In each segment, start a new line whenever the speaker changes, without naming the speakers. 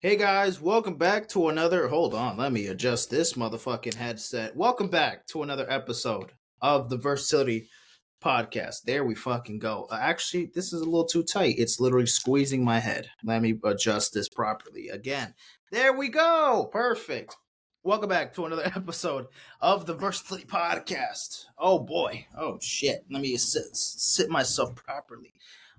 Hey guys, welcome back to another. Hold on, let me adjust this motherfucking headset. Welcome back to another episode of the Versatility Podcast. There we fucking go. Actually, this is a little too tight. It's literally squeezing my head. Let me adjust this properly again. There we go. Perfect. Welcome back to another episode of the Versatility Podcast. Oh boy. Oh shit. Let me sit myself properly.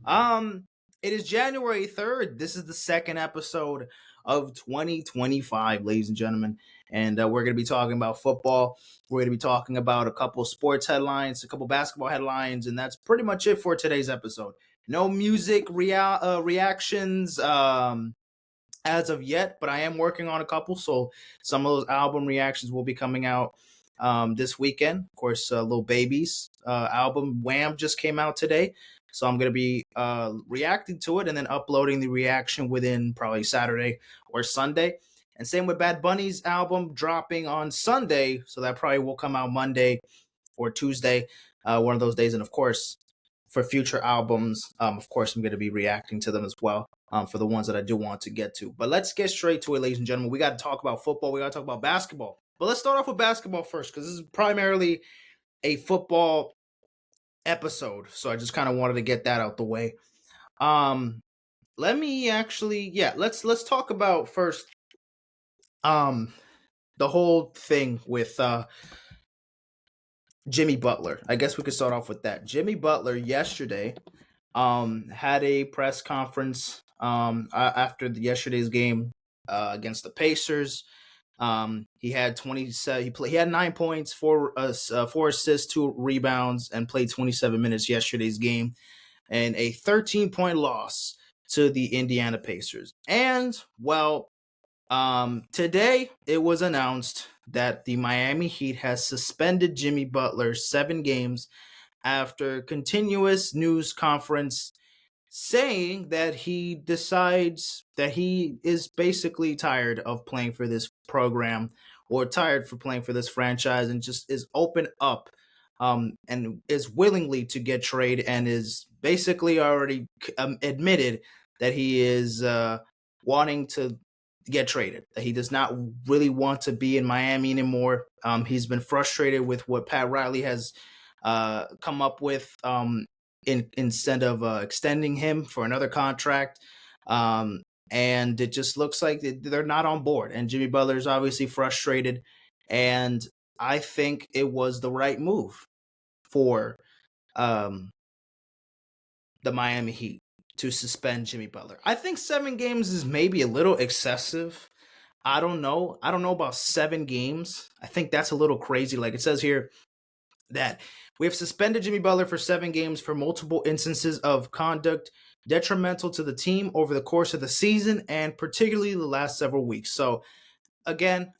Um, it is January 3rd. This is the second episode of 2025, ladies and gentlemen. And we're going to be talking about football. We're going to be talking about a couple sports headlines, a couple basketball headlines, and that's pretty much it for today's episode. No music reactions as of yet, but I am working on a couple. So some of those album reactions will be coming out this weekend. Of course, Lil Baby's album Wham just came out today. So I'm going to be reacting to it and then uploading the reaction within probably Saturday or Sunday. And same with Bad Bunny's album dropping on Sunday. So that probably will come out Monday or Tuesday, one of those days. And of course, for future albums, of course, I'm going to be reacting to them as well for the ones that I do want to get to. But let's get straight to it, ladies and gentlemen. We got to talk about football. We got to talk about basketball. But let's start off with basketball first because this is primarily a football episode. So I just kind of wanted to get that out the way. Let me actually, let's talk about first the whole thing with Jimmy Butler. I guess we could start off with that. Jimmy Butler yesterday had a press conference after yesterday's game against the Pacers. He had 27. He had 9 points, four assists, 2 rebounds, and played 27 minutes yesterday's game, and a 13-point loss to the Indiana Pacers. And today it was announced that the Miami Heat has suspended Jimmy Butler 7 games after continuous news conference saying that he decides that he is basically tired of playing for this program or tired for playing for this franchise and just is open up and is willingly to get traded and is basically already admitted that he is wanting to get traded. That he does not really want to be in Miami anymore. He's been frustrated with what Pat Riley has come up with instead of extending him for another contract. And it just looks like they're not on board. And Jimmy Butler is obviously frustrated. And I think it was the right move for um, the Miami Heat to suspend Jimmy Butler. I think 7 games is maybe a little excessive. I don't know. I don't know about 7 games. I think that's a little crazy. Like it says here that we have suspended Jimmy Butler for 7 games for multiple instances of conduct detrimental to the team over the course of the season and particularly the last several weeks. So again,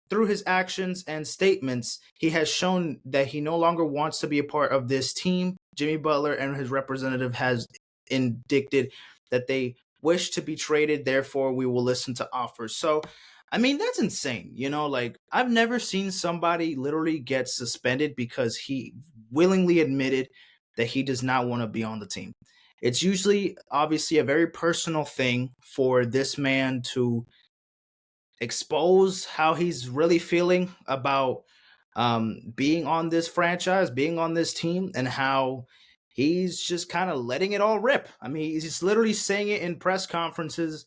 through his actions and statements, he has shown that he no longer wants to be a part of this team. Jimmy Butler and his representative has indicted that they wish to be traded, therefore we will listen to offers. So I mean, that's insane. Like I've never seen somebody literally get suspended because he willingly admitted that he does not want to be on the team. It's usually obviously a very personal thing for this man to expose how he's really feeling about being on this franchise, being on this team, and how he's just kind of letting it all rip. I mean, he's literally saying it in press conferences.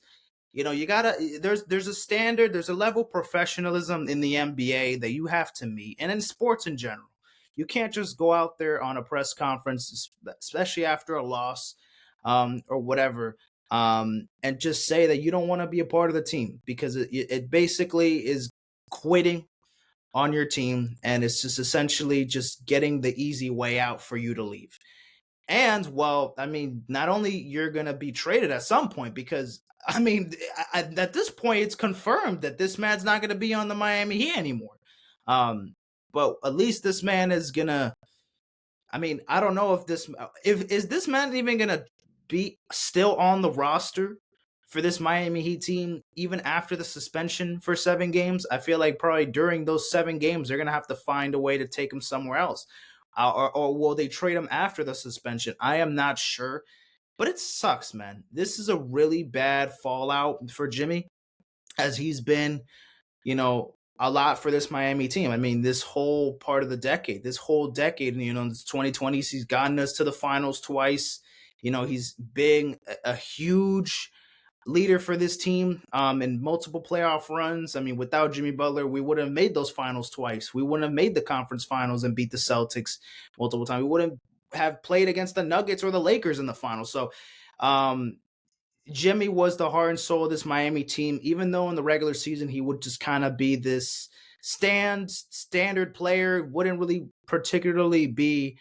You gotta there's a standard, there's a level of professionalism in the NBA that you have to meet, and in sports in general. You can't just go out there on a press conference, especially after a loss, or whatever, and just say that you don't want to be a part of the team because it basically is quitting on your team, and it's just essentially just getting the easy way out for you to leave. And I mean, not only you're gonna be traded at some point because I mean, at this point, it's confirmed that this man's not gonna be on the Miami Heat anymore. But at least this man is gonna. I mean, I don't know if is this man even gonna be still on the roster for this Miami Heat team even after the suspension for 7 games. I feel like probably during those 7 games they're gonna have to find a way to take him somewhere else, or will they trade him after the suspension? I am not sure. But it sucks, man. This is a really bad fallout for Jimmy, as he's been, a lot for this Miami team. I mean, this whole part of the decade, this whole decade, this 2020s, he's gotten us to the finals twice. He's been a huge leader for this team in multiple playoff runs. I mean, without Jimmy Butler, we wouldn't have made those finals twice. We wouldn't have made the conference finals and beat the Celtics multiple times. We wouldn't have played against the Nuggets or the Lakers in the finals. So, um, Jimmy was the heart and soul of this Miami team, even though in the regular season he would just kind of be this standard player, wouldn't really particularly be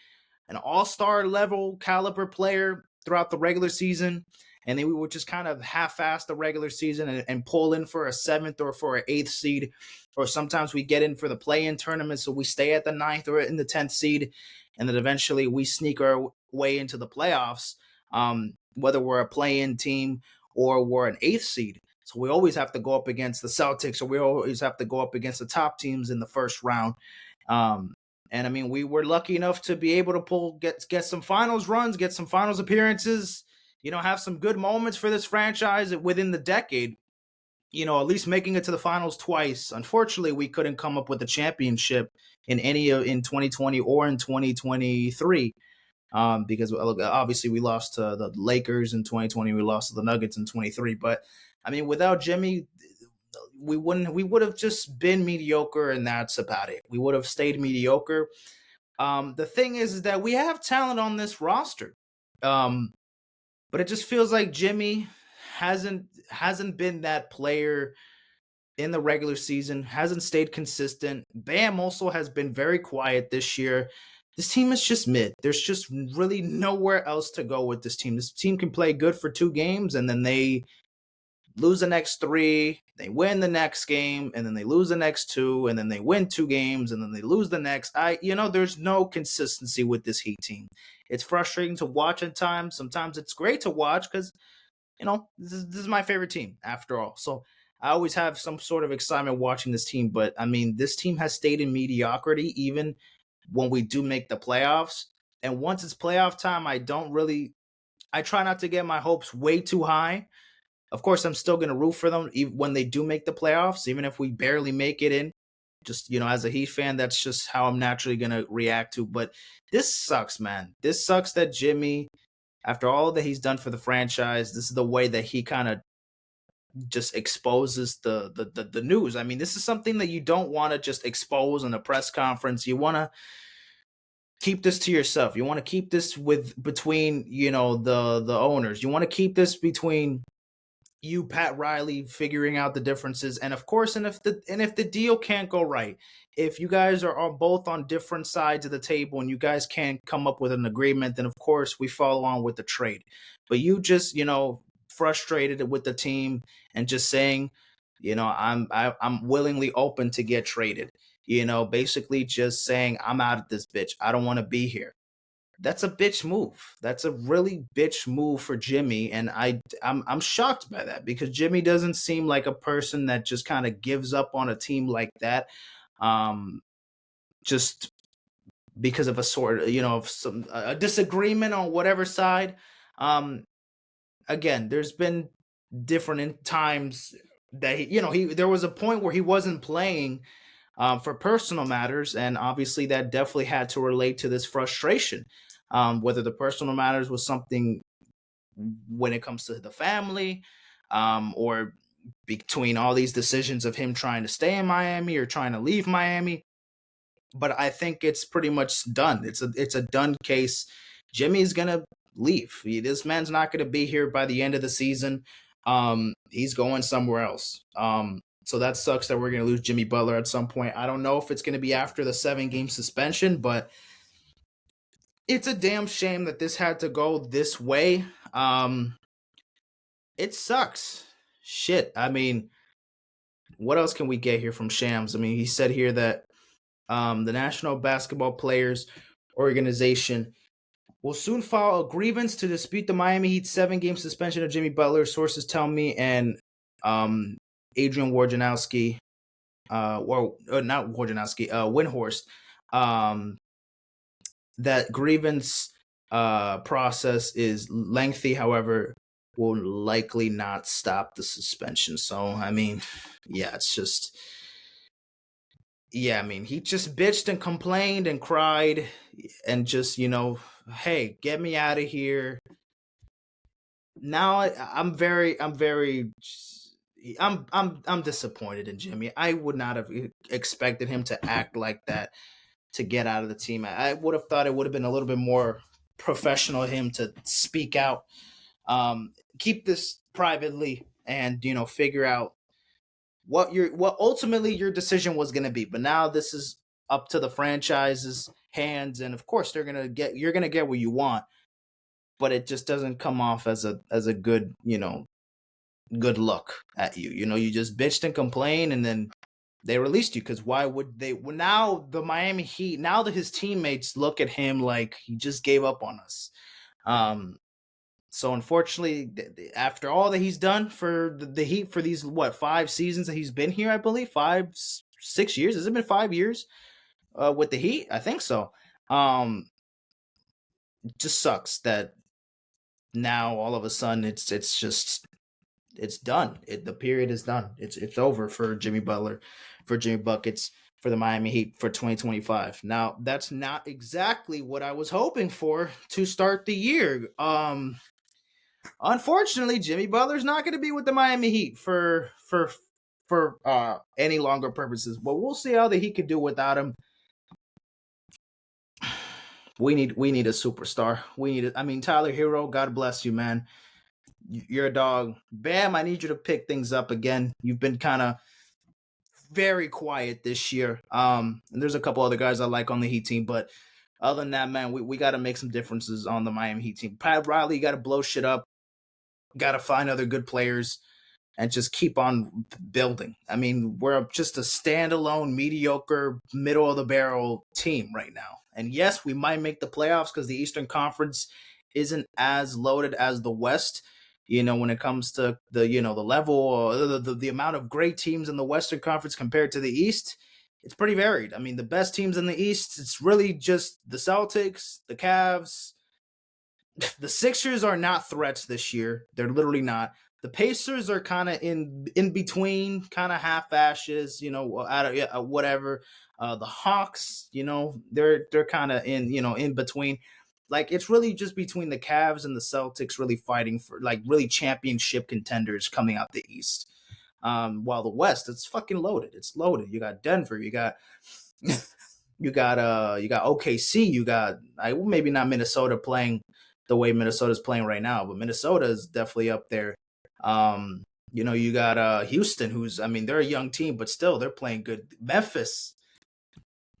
an all-star level caliber player throughout the regular season. And then we would just kind of half-ass the regular season and pull in for a 7th or for an 8th seed. Or sometimes we get in for the play-in tournament, so we stay at the 9th or in the 10th seed. And then eventually we sneak our way into the playoffs, whether we're a play-in team or we're an 8th seed. So we always have to go up against the Celtics, or we always have to go up against the top teams in the first round. And I mean, we were lucky enough to be able to get some finals runs, get some finals appearances, have some good moments for this franchise within the decade. At least making it to the finals twice. Unfortunately, we couldn't come up with a championship in 2020 or in 2023. Because obviously we lost to the Lakers in 2020, we lost to the Nuggets in 23. But I mean, without Jimmy, we would have just been mediocre, and that's about it. We would have stayed mediocre. The thing is that we have talent on this roster, but it just feels like Jimmy hasn't been that player in the regular season, hasn't stayed consistent. Bam also has been very quiet this year. This team is just mid. There's just really nowhere else to go with this team. This team can play good for 2 games, and then they lose the next 3, they win the next game, and then they lose the next 2, and then they win 2 games, and then they lose the next. There's no consistency with this Heat team. It's frustrating to watch at times. Sometimes it's great to watch because, this is my favorite team after all. So I always have some sort of excitement watching this team. But I mean, this team has stayed in mediocrity even when we do make the playoffs. And once it's playoff time, I try not to get my hopes way too high. Of course, I'm still going to root for them even when they do make the playoffs, even if we barely make it in. Just, as a Heat fan, that's just how I'm naturally going to react to. But this sucks, man. This sucks that Jimmy, after all that he's done for the franchise, this is the way that he kind of just exposes the news. I mean, this is something that you don't want to just expose in a press conference. You want to keep this to yourself. You want to keep this between, the owners. You want to keep this between you, Pat Riley, figuring out the differences. And of course, if the deal can't go right, if you guys are both on different sides of the table and you guys can't come up with an agreement, then of course we follow on with the trade. But you just, frustrated with the team and just saying, I'm willingly open to get traded. Basically just saying, I'm out of this bitch. I don't want to be here. That's a bitch move. That's a really bitch move for Jimmy, and I'm shocked by that because Jimmy doesn't seem like a person that just kind of gives up on a team like that, just because of a sort of of some a disagreement on whatever side. Again, there's been different times that there was a point where he wasn't playing for personal matters, and obviously that definitely had to relate to this frustration. Whether the personal matters was something when it comes to the family, or between all these decisions of him trying to stay in Miami or trying to leave Miami. But I think it's pretty much done. It's a done case. Jimmy's gonna leave. This man's not gonna be here by the end of the season. He's going somewhere else. So that sucks that we're going to lose Jimmy Butler at some point. I don't know if it's going to be after the 7-game suspension, but it's a damn shame that this had to go this way. It sucks. Shit. I mean, what else can we get here from Shams? I mean, he said here that the National Basketball Players Organization will soon file a grievance to dispute the Miami Heat's 7-game suspension of Jimmy Butler, sources tell me, and Adrian Wojnarowski, not Wojnarowski, Windhorst, that grievance process is lengthy, however, will likely not stop the suspension. So, I mean, yeah, it's just, yeah, I mean, he just bitched and complained and cried and just, hey, get me out of here. Now I'm disappointed in Jimmy. I would not have expected him to act like that to get out of the team. I would have thought it would have been a little bit more professional of him to speak out, keep this privately, and figure out what ultimately your decision was going to be. But now this is up to the franchise's hands, and of course you're gonna get what you want, but it just doesn't come off as a good good look at you. You just bitched and complained, and then they released you, because why would they? Well, now the Miami Heat, now that his teammates look at him like he just gave up on us. So unfortunately, after all that he's done for the Heat for these 5 seasons that he's been here, I believe 5-6 years. Has it been 5 years with the Heat? I think so. It just sucks that now all of a sudden it's just it's done. The period is done. It's over for Jimmy Butler, for Jimmy Buckets, for the Miami Heat for 2025. Now, that's not exactly what I was hoping for to start the year. Unfortunately, Jimmy Butler's not going to be with the Miami Heat for any longer purposes. But we'll see how the Heat could do without him. We need a superstar. I mean, Tyler Hero, God bless you, man. You're a dog. Bam, I need you to pick things up again. You've been kind of very quiet this year. And there's a couple other guys I like on the Heat team, but other than that, man, we got to make some differences on the Miami Heat team. Pat Riley, you got to blow shit up. Got to find other good players and just keep on building. I mean, we're just a standalone, mediocre, middle of the barrel team right now. And yes, we might make the playoffs because the Eastern Conference isn't as loaded as the West. When it comes to the level or the amount of great teams in the Western Conference compared to the East, it's pretty varied. I mean, the best teams in the East, it's really just the Celtics, the Cavs. The Sixers are not threats this year. They're literally not. The Pacers are kind of in between, kind of half ashes, out of whatever. The Hawks, they're kind of in between. Like, it's really just between the Cavs and the Celtics really fighting for really championship contenders coming out the East. While the West, it's fucking loaded. It's loaded. You got Denver. You got you got OKC. You got maybe not Minnesota playing the way Minnesota's playing right now, but Minnesota is definitely up there. You got Houston, they're a young team, but still they're playing good. Memphis,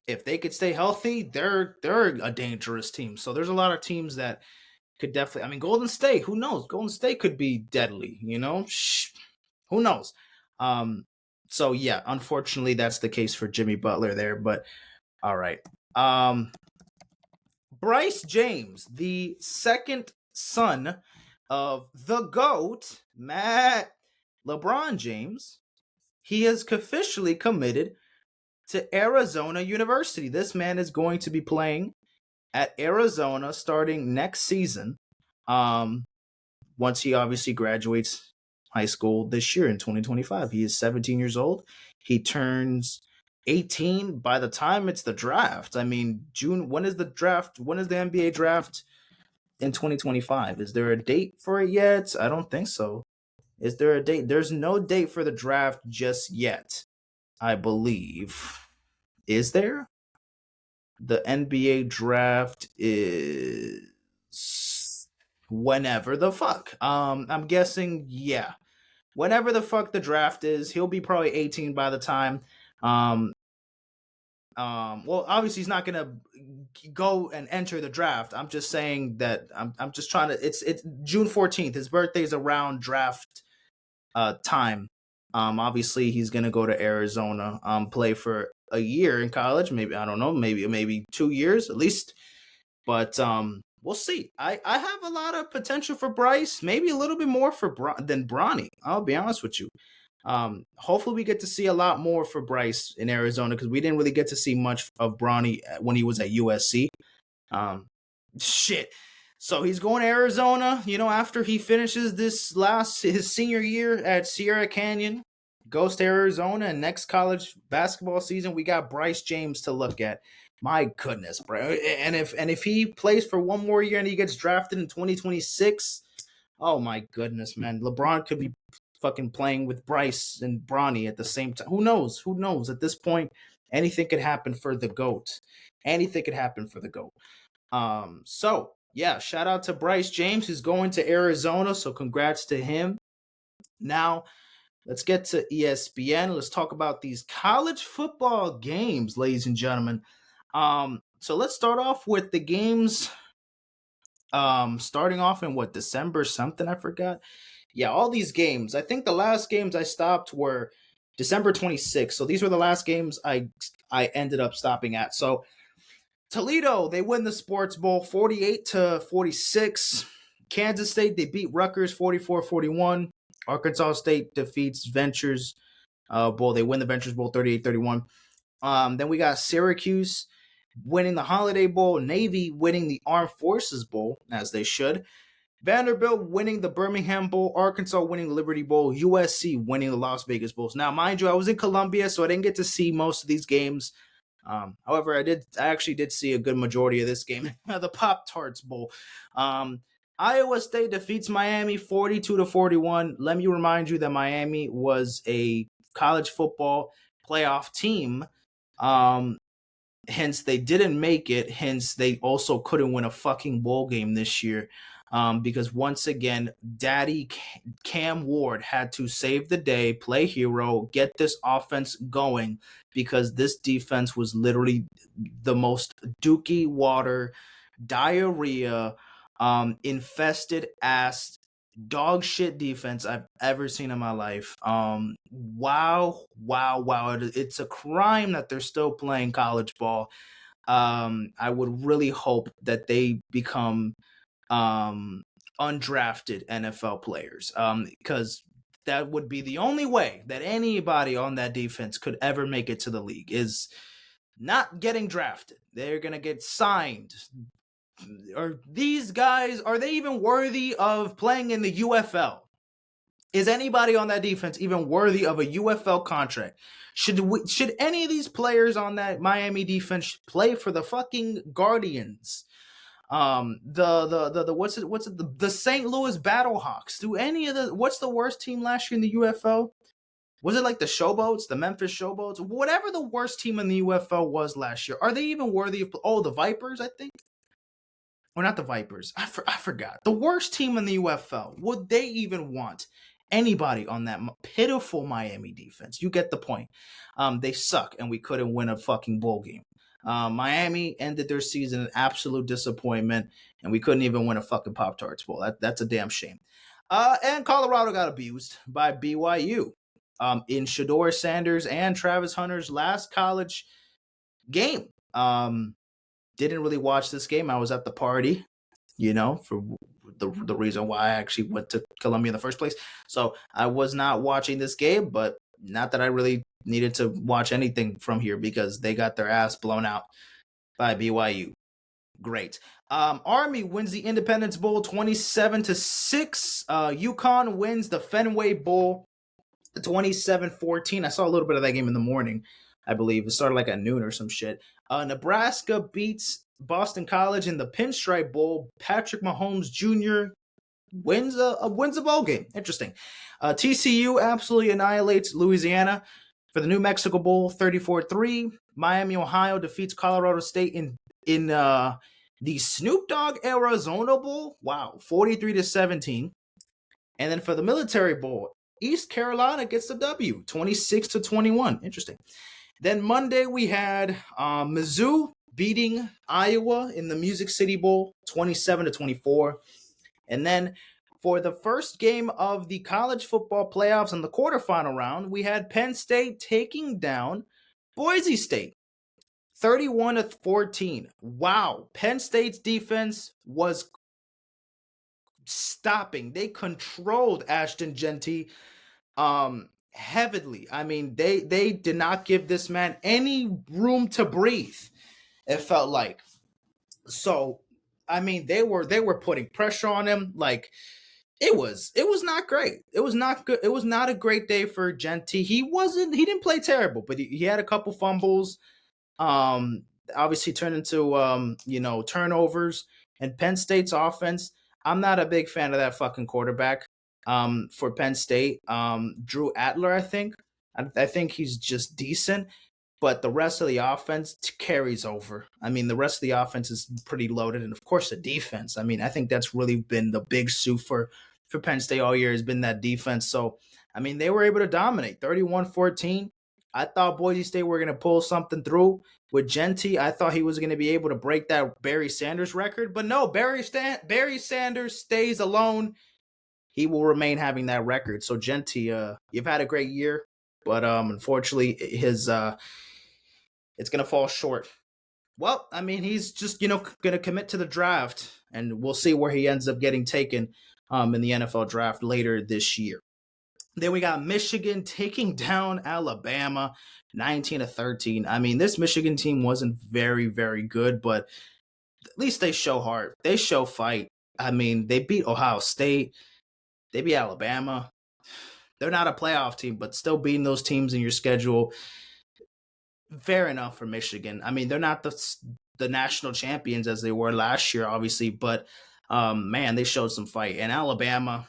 if they could stay healthy, they're a dangerous team. So there's a lot of teams that could definitely. Golden State, who knows? Golden State could be deadly. Who knows? So yeah, unfortunately, that's the case for Jimmy Butler there. But all right. Bryce James, the second son of the GOAT, LeBron James, he has officially committed to Arizona University. This man is going to be playing at Arizona starting next season. Once he obviously graduates high school this year in 2025. He is 17 years old. He turns 18 by the time it's the draft. June, when is the draft? When is the NBA draft in 2025? Is there a date for it yet? I don't think so. Is there a date? There's no date for the draft just yet, I believe. Is there? The NBA draft is whenever the fuck. I'm guessing, yeah. Whenever the fuck the draft is, he'll be probably 18 by the time. Well, obviously he's not gonna go and enter the draft. I'm just saying that I'm just trying to. It's June 14th. His birthday's around draft time. Obviously he's gonna go to Arizona. Play for a year in college. Maybe, I don't know. Maybe 2 years at least. But we'll see. I have a lot of potential for Bryce. Maybe a little bit more than Bronny. I'll be honest with you. Hopefully we get to see a lot more for Bryce in Arizona, because we didn't really get to see much of Bronny when he was at USC. Shit. So he's going to Arizona, after he finishes his senior year at Sierra Canyon, goes to Arizona, and next college basketball season, we got Bryce James to look at. My goodness, bro. And if he plays for one more year and he gets drafted in 2026, oh my goodness, man. LeBron could be fucking playing with Bryce and Bronny at the same time. Who knows? Who knows? At this point, anything could happen for the GOAT. Anything could happen for the GOAT. So yeah, shout out to Bryce James, who's going to Arizona. So congrats to him. Now, let's get to ESPN. Let's talk about these college football games, ladies and gentlemen. So let's start off with the games. Starting off in December something, I forgot. Yeah, all these games. I think the last games I stopped were December 26th. So these were the last games I ended up stopping at. So Toledo, they win the Sports Bowl 48-46. Kansas State, they beat Rutgers 44-41. Arkansas State defeats Ventures Bowl. They win the Ventures Bowl 38-31. Then we got Syracuse winning the Holiday Bowl, Navy winning the Armed Forces Bowl, as they should. Vanderbilt winning the Birmingham Bowl, Arkansas winning the Liberty Bowl, USC winning the Las Vegas Bowls. Now, mind you, I was in Columbia, so I didn't get to see most of these games. However, I actually did see a good majority of this game, the Pop-Tarts Bowl. Iowa State defeats Miami 42-41. Let me remind you that Miami was a college football playoff team. Hence, they didn't make it. Hence, they also couldn't win a fucking bowl game this year. Because once again, Daddy Cam Ward had to save the day, play hero, get this offense going, because this defense was literally the most dookie water, diarrhea, infested ass, dog shit defense I've ever seen in my life. Wow. It's a crime that they're still playing college ball. I would really hope that they become undrafted NFL players, because that would be the only way that anybody on that defense could ever make it to the league, is not getting drafted. They're gonna get signed. Are these guys, are they even worthy of playing in the UFL? Is anybody on that defense even worthy of a UFL contract? Should any of these players on that Miami defense play for the fucking Guardians? The St. Louis Battlehawks. What's the worst team last year in the UFL? Was it like the Showboats, the Memphis Showboats? Whatever the worst team in the UFL was last year, are they even worthy of? Oh, the Vipers, I think. Or not the Vipers. I forgot. The worst team in the UFL. Would they even want anybody on that pitiful Miami defense? You get the point. They suck, and we couldn't win a fucking bowl game. Miami ended their season an absolute disappointment, and we couldn't even win a fucking Pop-Tarts Bowl. That's a damn shame. And Colorado got abused by BYU in Shedeur Sanders and Travis Hunter's last college game. Didn't really watch this game. I was at the party, for the reason why I actually went to Columbia in the first place. So I was not watching this game, but not that I really needed to watch anything from here, because they got their ass blown out by BYU. Great. Army wins the Independence Bowl 27-6. UConn wins the Fenway Bowl 27-14. I saw a little bit of that game in the morning, I believe. It started like at noon or some shit. Nebraska beats Boston College in the Pinstripe Bowl. Patrick Mahomes Jr. wins a bowl game. Interesting. TCU absolutely annihilates Louisiana for the New Mexico Bowl 34-3. Miami, Ohio defeats Colorado State in the Snoop Dogg Arizona Bowl. Wow, 43-17. And then for the Military Bowl, East Carolina gets the W, 26-21. Interesting. Then Monday we had Mizzou beating Iowa in the Music City Bowl, 27-24. And then for the first game of the college football playoffs in the quarterfinal round, we had Penn State taking down Boise State, 31-14. Wow, Penn State's defense was stopping. They controlled Ashton Genty heavily. I mean, they did not give this man any room to breathe, it felt like. So I mean, they were putting pressure on him. Like it was not great. It was not good. It was not a great day for Genti. He didn't play terrible, but he had a couple fumbles. Um, Obviously turned into turnovers. And Penn State's offense, I'm not a big fan of that fucking quarterback. For Penn State, Drew Adler, I think. I think he's just decent, but the rest of the offense carries over. I mean, the rest of the offense is pretty loaded, and of course the defense. I mean, I think that's really been the big suit for Penn State all year has been that defense. So, I mean, they were able to dominate 31-14. I thought Boise State were going to pull something through with Genti. I thought he was going to be able to break that Barry Sanders record, but no, Barry Sanders stays alone. He will remain having that record. So Genti, you've had a great year, but unfortunately, it's going to fall short. Well, I mean, he's just going to commit to the draft, and we'll see where he ends up getting taken in the NFL draft later this year. Then we got Michigan taking down Alabama 19-13. I mean, this Michigan team wasn't very, very good, but at least they show heart. They show fight. I mean, they beat Ohio State. They beat Alabama. They're not a playoff team, but still beating those teams in your schedule, fair enough for Michigan. I mean, they're not the national champions as they were last year, obviously, but man, they showed some fight. And Alabama,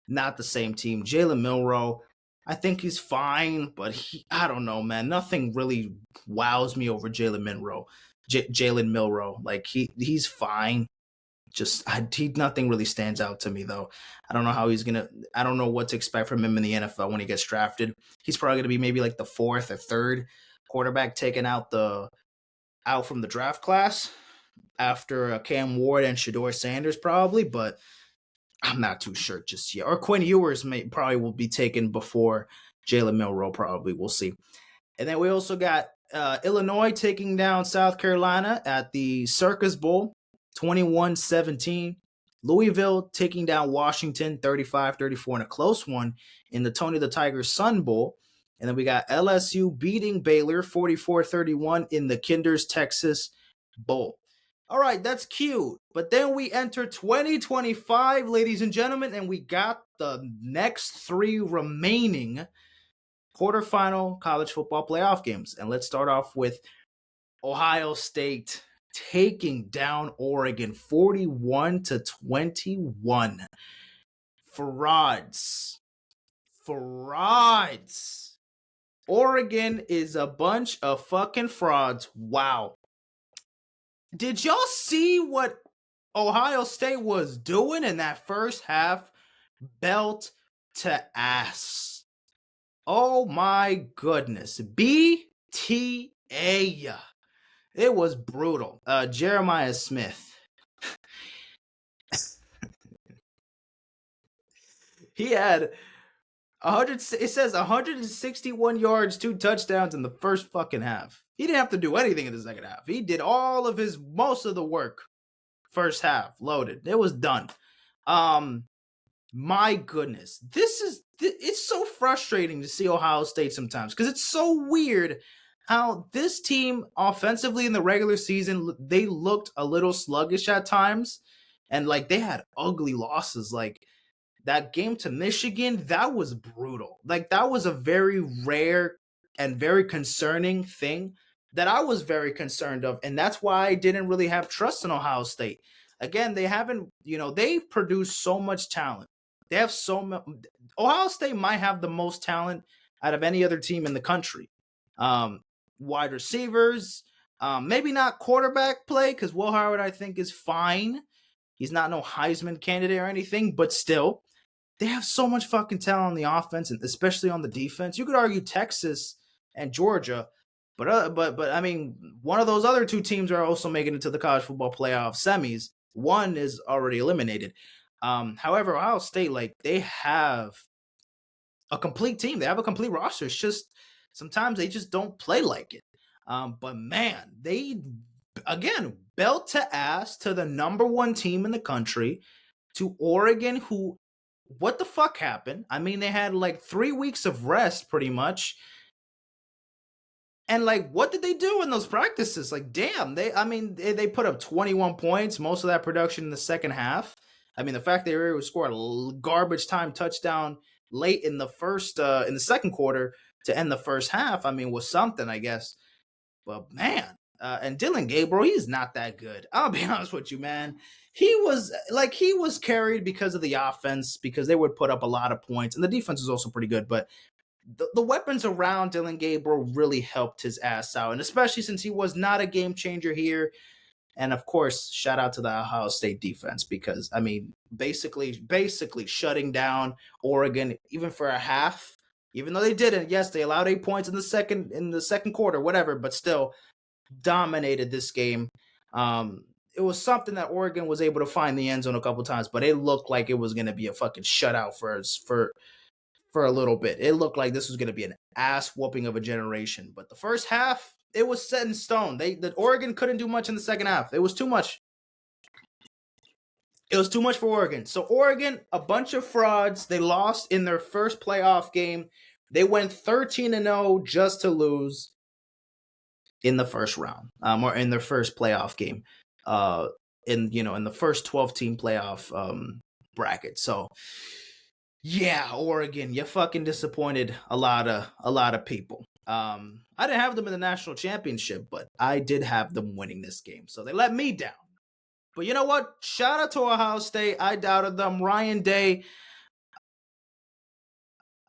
not the same team. Jalen Milroe, I think he's fine, but I don't know, man. Nothing really wows me over Jalen Milroe. Like he's fine. Just nothing really stands out to me though. I don't know how I don't know what to expect from him in the NFL when he gets drafted. He's probably gonna be maybe like the fourth or third quarterback taken out from the draft class after Cam Ward and Shedeur Sanders probably, but I'm not too sure just yet. Or Quinn Ewers probably will be taken before Jalen Milroe, probably. We'll see. And then we also got Illinois taking down South Carolina at the Circus Bowl, 21-17. Louisville taking down Washington, 35-34 in a close one in the Tony the Tiger Sun Bowl. And then we got LSU beating Baylor, 44-31 in the Kinder's Texas Bowl. All right, that's cute. But then we enter 2025, ladies and gentlemen, and we got the next three remaining quarterfinal college football playoff games. And let's start off with Ohio State taking down Oregon 41-21. Frauds. Oregon is a bunch of fucking frauds. Wow. Did y'all see what Ohio State was doing in that first half? Belt to ass. Oh my goodness. BTA. It was brutal. Jeremiah Smith. He had 161 yards, 2 touchdowns in the first fucking half. He didn't have to do anything in the second half. He did most of the work. First half loaded. It was done. My goodness. It's so frustrating to see Ohio State sometimes because it's so weird how this team offensively in the regular season, they looked a little sluggish at times and like they had ugly losses. Like that game to Michigan, that was brutal. Like that was a very rare and very concerning thing that I was very concerned of. And that's why I didn't really have trust in Ohio State. Again, they've produced so much talent. They have Ohio State might have the most talent out of any other team in the country. Wide receivers, maybe not quarterback play because Will Howard, I think, is fine. He's not no Heisman candidate or anything, but still, they have so much fucking talent on the offense and especially on the defense. You could argue Texas and Georgia, but I mean, one of those other two teams are also making it to the college football playoff semis. One is already eliminated. However, Ohio State, like they have a complete team. They have a complete roster. It's just sometimes they just don't play like it. But man, they again belt to ass to the number one team in the country, to Oregon, who what the fuck happened? I mean, they had like 3 weeks of rest pretty much. And like, what did they do in those practices? Like, damn, they put up 21 points, most of that production in the second half. I mean, the fact they were able to score a garbage time touchdown late in the second quarter to end the first half, I mean, was something, I guess. But man, and Dylan Gabriel, he's not that good. I'll be honest with you, man. He was carried because of the offense, because they would put up a lot of points, and the defense was also pretty good. But the weapons around Dylan Gabriel really helped his ass out, and especially since he was not a game changer here. And of course, shout out to the Ohio State defense, because I mean, basically shutting down Oregon even for a half. Even though they didn't, yes, they allowed 8 points in the second quarter, whatever, but still dominated this game. It was something that Oregon was able to find the end zone a couple times, but it looked like it was going to be a fucking shutout for a little bit. It looked like this was going to be an ass whooping of a generation. But the first half, it was set in stone. The Oregon couldn't do much in the second half. It was too much. It was too much for Oregon. So Oregon, a bunch of frauds. They lost in their first playoff game. They went 13-0 just to lose in the first round, or in their first playoff game, in the first 12-team playoff bracket. So yeah, Oregon, you fucking disappointed a lot of people. I didn't have them in the national championship, but I did have them winning this game, so they let me down. But you know what? Shout out to Ohio State. I doubted them. Ryan Day,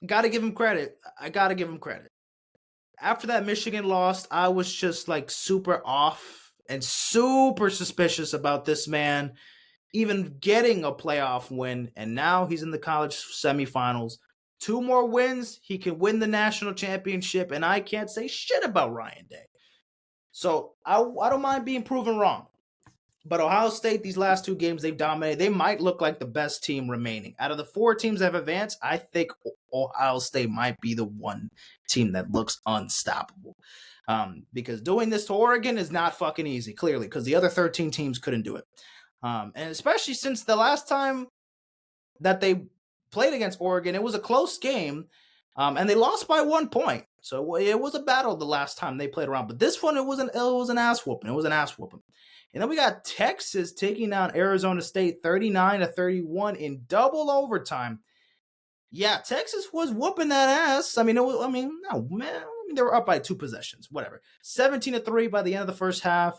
gotta give him credit. I gotta give him credit. After that Michigan loss, I was just like super off and super suspicious about this man even getting a playoff win, and now he's in the college semifinals. 2 more wins, he can win the national championship, and I can't say shit about Ryan Day. So I don't mind being proven wrong. But Ohio State, these last 2 games, they've dominated. They might look like the best team remaining. Out of the 4 teams that have advanced, I think Ohio State might be the one team that looks unstoppable. Because doing this to Oregon is not fucking easy, clearly, because the other 13 teams couldn't do it. And especially since the last time that they played against Oregon, it was a close game, and they lost by 1 point. So it was a battle the last time they played around. But this one, it was an ass whooping. It was an ass whooping. And then we got Texas taking down Arizona State 39-31 in double overtime. Yeah, Texas was whooping that ass. I mean, they were up by 2 possessions, whatever. 17-3 by the end of the first half.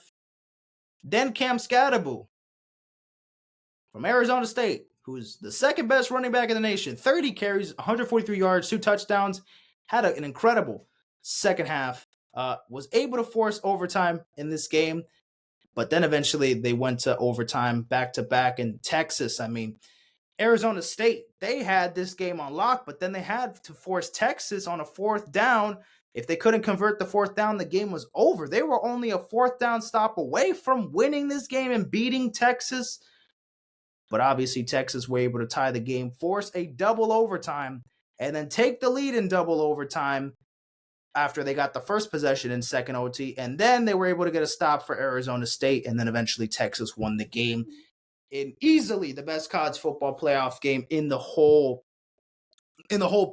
Then Cam Scatterbo from Arizona State, who's the second best running back in the nation, 30 carries, 143 yards, 2 touchdowns, had an incredible second half, was able to force overtime in this game. But then eventually they went to overtime back-to-back in Texas. I mean, Arizona State, they had this game on lock, but then they had to force Texas on a 4th down. If they couldn't convert the 4th down, the game was over. They were only a 4th down stop away from winning this game and beating Texas. But obviously, Texas were able to tie the game, force a double overtime, and then take the lead in double overtime after they got the first possession in second OT, and then they were able to get a stop for Arizona State, and then eventually Texas won the game in easily the best college football playoff game in the whole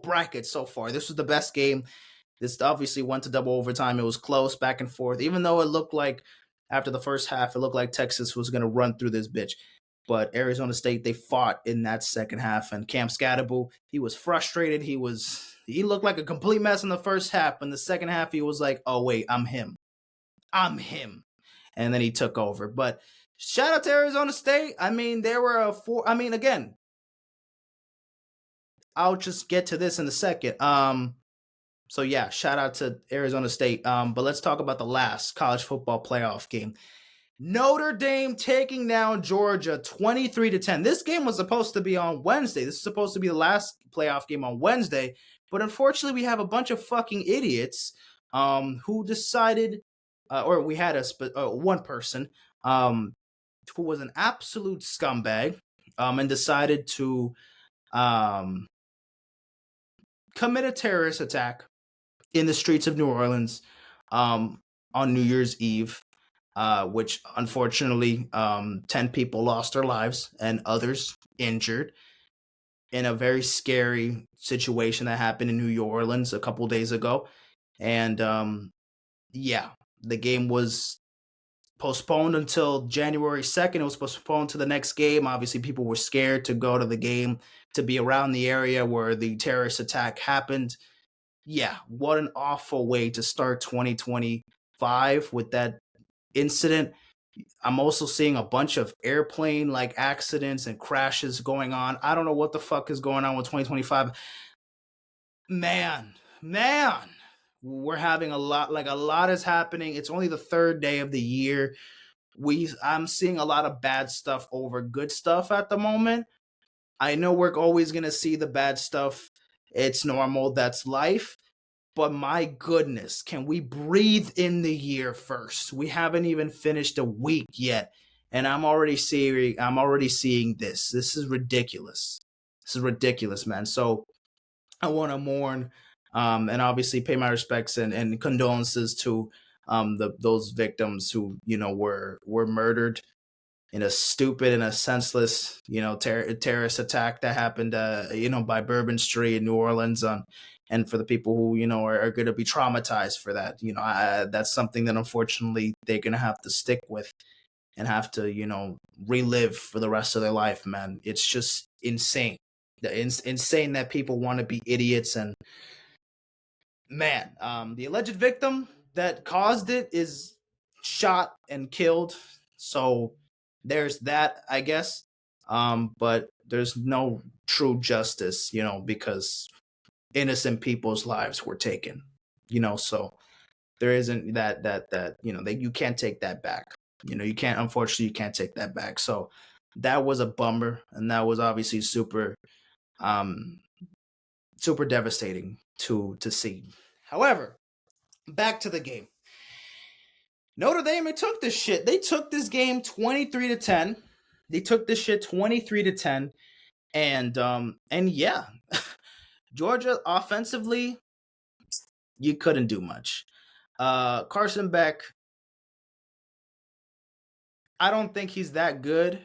bracket so far. This was the best game. This obviously went to double overtime. It was close, back and forth, even though it looked like after the first half, it looked like Texas was going to run through this bitch. But Arizona State, they fought in that second half, and Cam Scatterbo, he was frustrated. He looked like a complete mess in the first half. In the second half, he was like, oh, wait, I'm him. And then he took over. But shout out to Arizona State. I mean, there were again, I'll just get to this in a second. So yeah, shout out to Arizona State. But let's talk about the last college football playoff game. Notre Dame taking down Georgia 23-10. This game was supposed to be on Wednesday. This is supposed to be the last playoff game on Wednesday. But unfortunately, we have a bunch of fucking idiots who decided, or we had one person who was an absolute scumbag and decided to commit a terrorist attack in the streets of New Orleans on New Year's Eve. Which unfortunately 10 people lost their lives and others injured in a very scary situation that happened in New Orleans a couple days ago. And yeah, the game was postponed until January 2nd. It was postponed to the next game. Obviously, people were scared to go to the game, to be around the area where the terrorist attack happened. Yeah, what an awful way to start 2025 with that incident. I'm also seeing a bunch of airplane like accidents and crashes going on. I don't know what the fuck is going on with 2025. Man, we're having a lot is happening. It's only the third day of the year. I'm seeing a lot of bad stuff over good stuff at the moment. I know we're always going to see the bad stuff. It's normal, that's life. But my goodness, can we breathe in the year first? We haven't even finished a week yet, and I'm already seeing this. This is ridiculous. This is ridiculous, man. So I want to mourn, and obviously pay my respects and condolences to those victims who were murdered in a stupid and a senseless terrorist attack that happened by Bourbon Street in New Orleans. And for the people who are going to be traumatized for that, that's something that unfortunately they're going to have to stick with and have to relive for the rest of their life. Man, it's just insane. It's insane that people want to be idiots. And man, the alleged victim that caused it is shot and killed. So there's that, I guess. But there's no true justice, because innocent people's lives were taken. So there isn't that you can't take that back. Unfortunately, you can't take that back. So that was a bummer, and that was obviously um super devastating to see. However, back to the game. Notre Dame, they took this game 23-10. They took this shit 23-10. And yeah, Georgia offensively, you couldn't do much. Carson Beck, I don't think he's that good,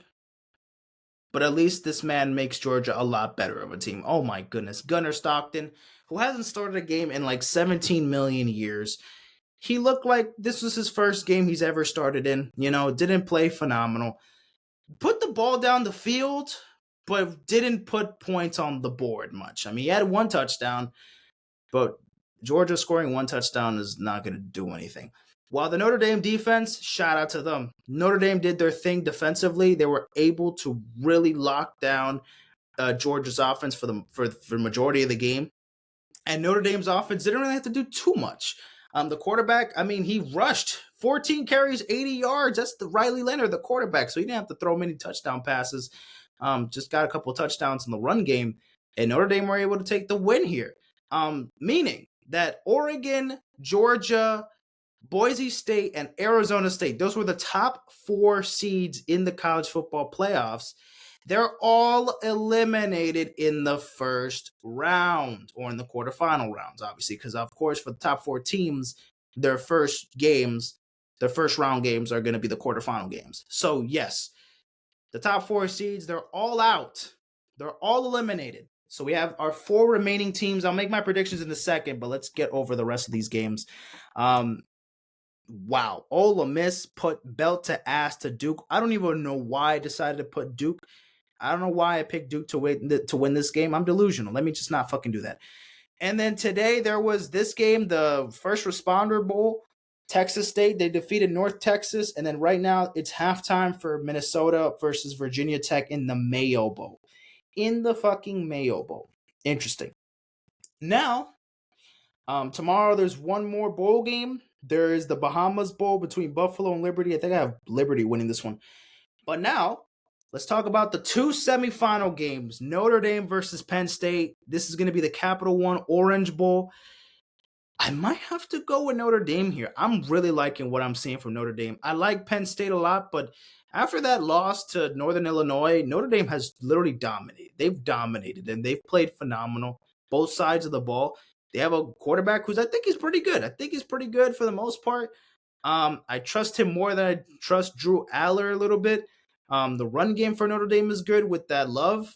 but at least this man makes Georgia a lot better of a team. Oh my goodness. Gunnar Stockton, who hasn't started a game in like 17 million years. He looked like this was his first game he's ever started in. Didn't play phenomenal. Put the ball down the field, but didn't put points on the board much. I mean, he had one touchdown, but Georgia scoring one touchdown is not going to do anything. While the Notre Dame defense, shout out to them. Notre Dame did their thing defensively. They were able to really lock down Georgia's offense for the majority of the game. And Notre Dame's offense didn't really have to do too much. The quarterback, I mean, he rushed 14 carries, 80 yards. That's the Riley Leonard, the quarterback. So he didn't have to throw many touchdown passes. Just got a couple of touchdowns in the run game. And Notre Dame were able to take the win here. Meaning that Oregon, Georgia, Boise State, and Arizona State, those were the top 4 seeds in the college football playoffs. They're all eliminated in the first round or in the quarterfinal rounds, obviously, because, of course, for the top 4 teams, their first round games are going to be the quarterfinal games. So, yes, the top 4 seeds, they're all out. They're all eliminated. So we have our 4 remaining teams. I'll make my predictions in a second, but let's get over the rest of these games. Wow. Ole Miss put belt to ass to Duke. I don't even know why I decided to put Duke. I don't know why I picked Duke to win this game. I'm delusional. Let me just not fucking do that. And then today there was this game, the First Responder Bowl. Texas State, they defeated North Texas. And then right now it's halftime for Minnesota versus Virginia Tech in the Mayo Bowl. In the fucking Mayo Bowl. Interesting. Now, tomorrow there's one more bowl game. There is the Bahamas Bowl between Buffalo and Liberty. I think I have Liberty winning this one. But now, let's talk about the 2 semifinal games. Notre Dame versus Penn State. This is going to be the Capital One Orange Bowl. I might have to go with Notre Dame here. I'm really liking what I'm seeing from Notre Dame. I like Penn State a lot, but after that loss to Northern Illinois, Notre Dame has literally dominated. They've dominated, and they've played phenomenal. Both sides of the ball. They have a quarterback who's, I think he's pretty good. I think he's pretty good for the most part. I trust him more than I trust Drew Aller a little bit. The run game for Notre Dame is good with that Love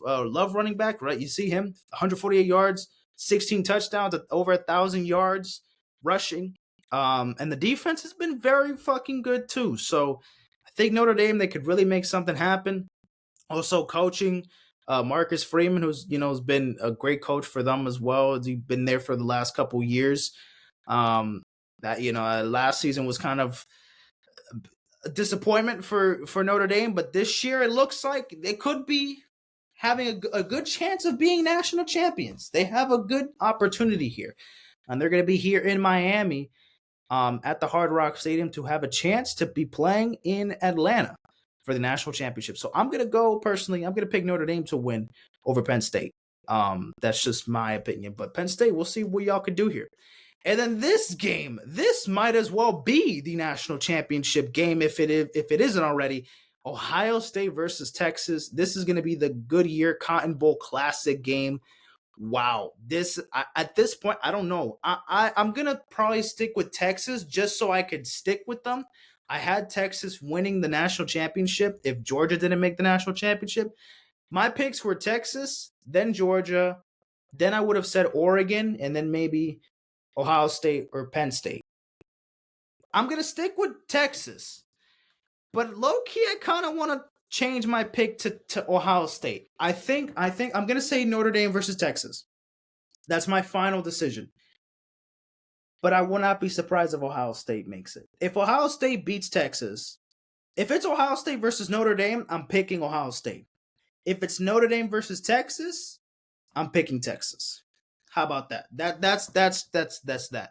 running back, right? You see him, 148 yards, 16 touchdowns, over 1,000 yards rushing. And the defense has been very fucking good too. So I think Notre Dame, they could really make something happen. Also coaching, Marcus Freeman, who's has been a great coach for them as well. He's been there for the last couple years. That last season was kind of a disappointment for Notre Dame, but this year it looks like they could be having a good chance of being national champions. They have a good opportunity here, and they're going to be here in Miami, at the Hard Rock Stadium, to have a chance to be playing in Atlanta for the national championship. So I'm going to go personally. I'm going to pick Notre Dame to win over Penn State. That's just my opinion, but Penn State, we'll see what y'all can do here. And then this game, this might as well be the national championship game if it isn't already. Ohio State versus Texas. This is going to be the Goodyear Cotton Bowl Classic game. Wow, at this point, I don't know. I'm gonna probably stick with Texas just so I could stick with them. I had Texas winning the national championship if Georgia didn't make the national championship. My picks were Texas, then Georgia, then I would have said Oregon, and then maybe Ohio State or Penn State. I'm gonna stick with Texas, but low key, I kind of want to change my pick to Ohio State. I think I'm gonna say Notre Dame versus Texas. That's my final decision. But I will not be surprised if Ohio State makes it. If Ohio State beats Texas, if it's Ohio State versus Notre Dame, I'm picking Ohio State. If it's Notre Dame versus Texas, I'm picking Texas. How about that? That's that.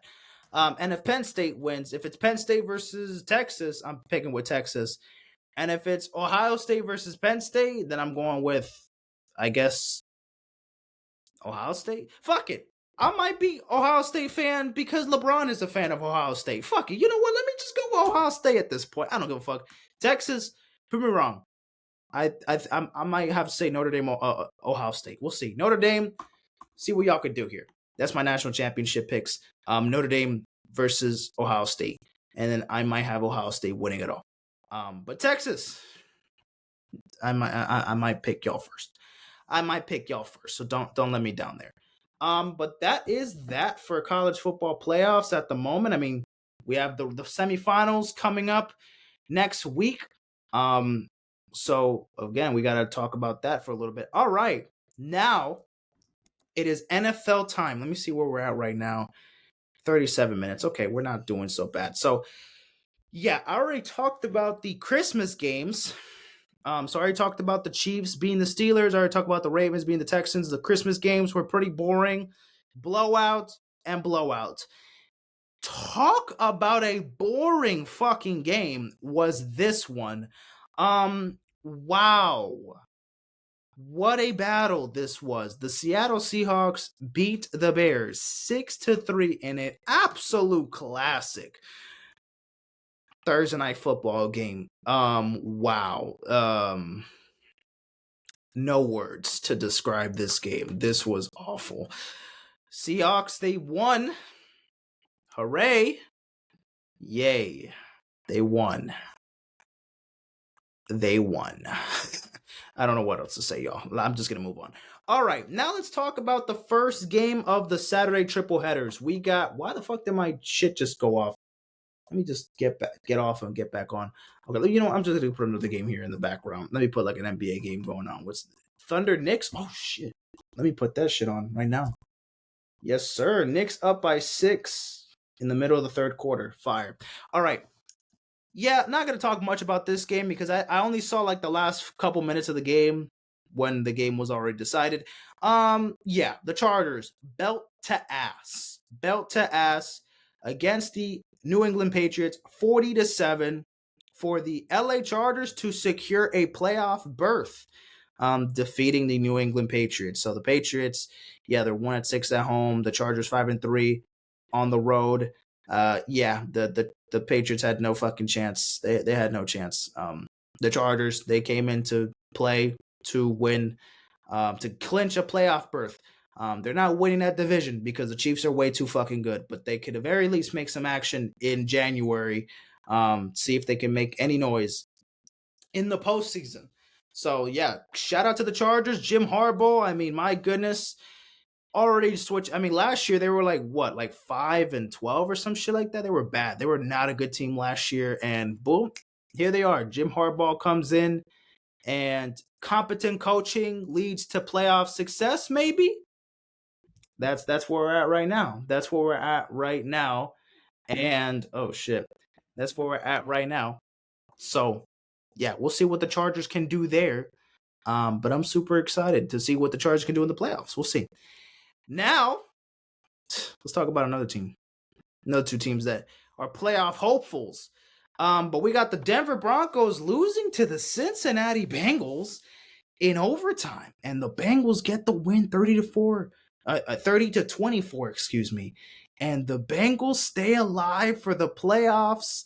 And if Penn State wins, if it's Penn State versus Texas, I'm picking with Texas. And if it's Ohio State versus Penn State, then I'm going with, I guess, Ohio State. Fuck it. I might be Ohio State fan because LeBron is a fan of Ohio State. Fuck it. You know what? Let me just go with Ohio State at this point. I don't give a fuck. Texas, prove me wrong. I might have to say Notre Dame, Ohio State. We'll see. Notre Dame, see what y'all could do here. That's my national championship picks. Notre Dame versus Ohio State. And then I might have Ohio State winning it all. But Texas, I might pick y'all first. So don't let me down there. But that is that for college football playoffs at the moment. I mean, we have the semifinals coming up next week. So again, we got to talk about that for a little bit. All right, now it is NFL time. Let me see where we're at right now. 37 minutes. Okay, we're not doing so bad. So yeah, I already talked about the Christmas games. So I already talked about the Chiefs being the Steelers. I already talked about the Ravens being the Texans. The Christmas games were pretty boring. Blowout and blowout. Talk about a boring fucking game was this one. Wow. What a battle this was. The Seattle Seahawks beat the Bears 6-3 in an absolute classic Thursday night football game. Wow. No words to describe this game. This was awful. Seahawks, they won. Hooray. Yay. They won. I don't know what else to say, y'all. I'm just going to move on. All right, now let's talk about the first game of the Saturday triple headers. We got, why the fuck did my shit just go off? Let me just get off and get back on. Okay, you know what? I'm just going to put another game here in the background. Let me put like an NBA game going on. What's Thunder Knicks? Oh, shit. Let me put that shit on right now. Yes, sir. Knicks up by 6 in the middle of the third quarter. Fire. All right. Yeah, not going to talk much about this game because I only saw like the last couple minutes of the game when the game was already decided. Yeah, the Chargers, belt to ass against the New England Patriots, 40-7 for the LA Chargers to secure a playoff berth, defeating the New England Patriots. So the Patriots, yeah, they're 1-6 at home. The Chargers 5-3 on the road. Yeah, the Patriots had no fucking chance. They had no chance. The Chargers, they came into play to win, to clinch a playoff berth. They're not winning that division because the Chiefs are way too fucking good, but they could at very least make some action in January, see if they can make any noise in the postseason. So yeah, shout out to the Chargers, Jim Harbaugh. I mean, my goodness, already switched. I mean, last year they were like what, like 5-12 or some shit like that. They were bad. They were not a good team last year, and boom, here they are. Jim Harbaugh comes in, and competent coaching leads to playoff success. Maybe that's where we're at right now. That's where we're at right now. And oh shit, that's where we're at right now. So yeah, we'll see what the Chargers can do there. But I'm super excited to see what the Chargers can do in the playoffs. We'll see. Now, let's talk about another team. Another two teams that are playoff hopefuls. But we got the Denver Broncos losing to the Cincinnati Bengals in overtime, and the Bengals get the win 30-24, excuse me. And the Bengals stay alive for the playoffs.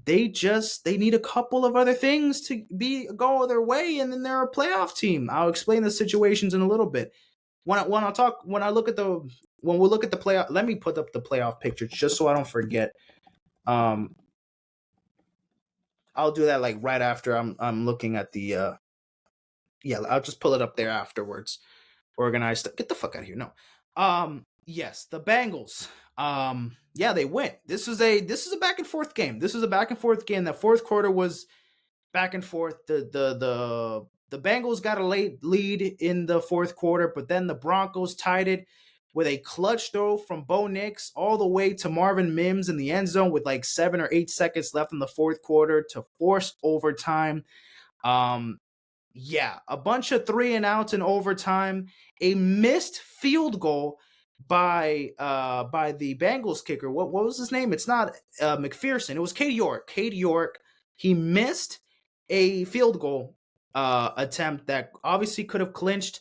They need a couple of other things to go their way, and then they're a playoff team. I'll explain the situations in a little bit. When we look at the playoff, let me put up the playoff picture just so I don't forget. I'll do that like right after I'm looking at the I'll just pull it up there afterwards. Organized. Get the fuck out of here. No. Yes, the Bengals. They win. This is a back and forth game. The fourth quarter was back and forth. The Bengals got a late lead in the fourth quarter, but then the Broncos tied it with a clutch throw from Bo Nix all the way to Marvin Mims in the end zone with like 7 or 8 seconds left in the fourth quarter to force overtime. A bunch of 3 and outs in overtime, a missed field goal by the Bengals kicker. What was his name? It's not McPherson. It was Cade York. He missed a field goal attempt that obviously could have clinched,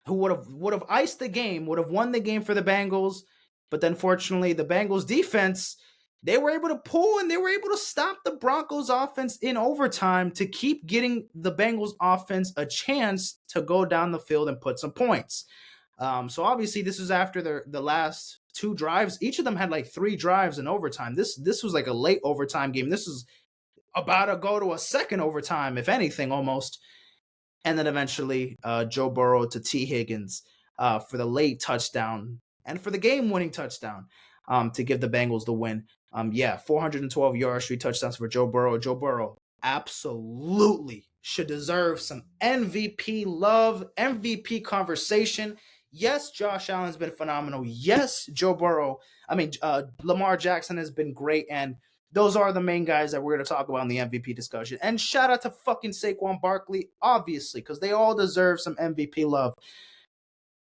who would have iced the game, would have won the game for the Bengals. But then fortunately the Bengals defense, they were able to pull and they were able to stop the Broncos offense in overtime to keep getting the Bengals offense a chance to go down the field and put some points. So obviously this is after the last 2 drives. Each of them had like 3 drives in overtime. This was like a late overtime game. This is about to go to a second overtime, if anything, almost. And then eventually Joe Burrow to T. Higgins for the late touchdown and for the game-winning touchdown to give the Bengals the win. 412 yards, 3 touchdowns for Joe Burrow. Joe Burrow absolutely should deserve some MVP love, MVP conversation. Yes, Josh Allen's been phenomenal. Yes, Lamar Jackson has been great, and those are the main guys that we're going to talk about in the MVP discussion. And shout out to fucking Saquon Barkley, obviously, because they all deserve some MVP love.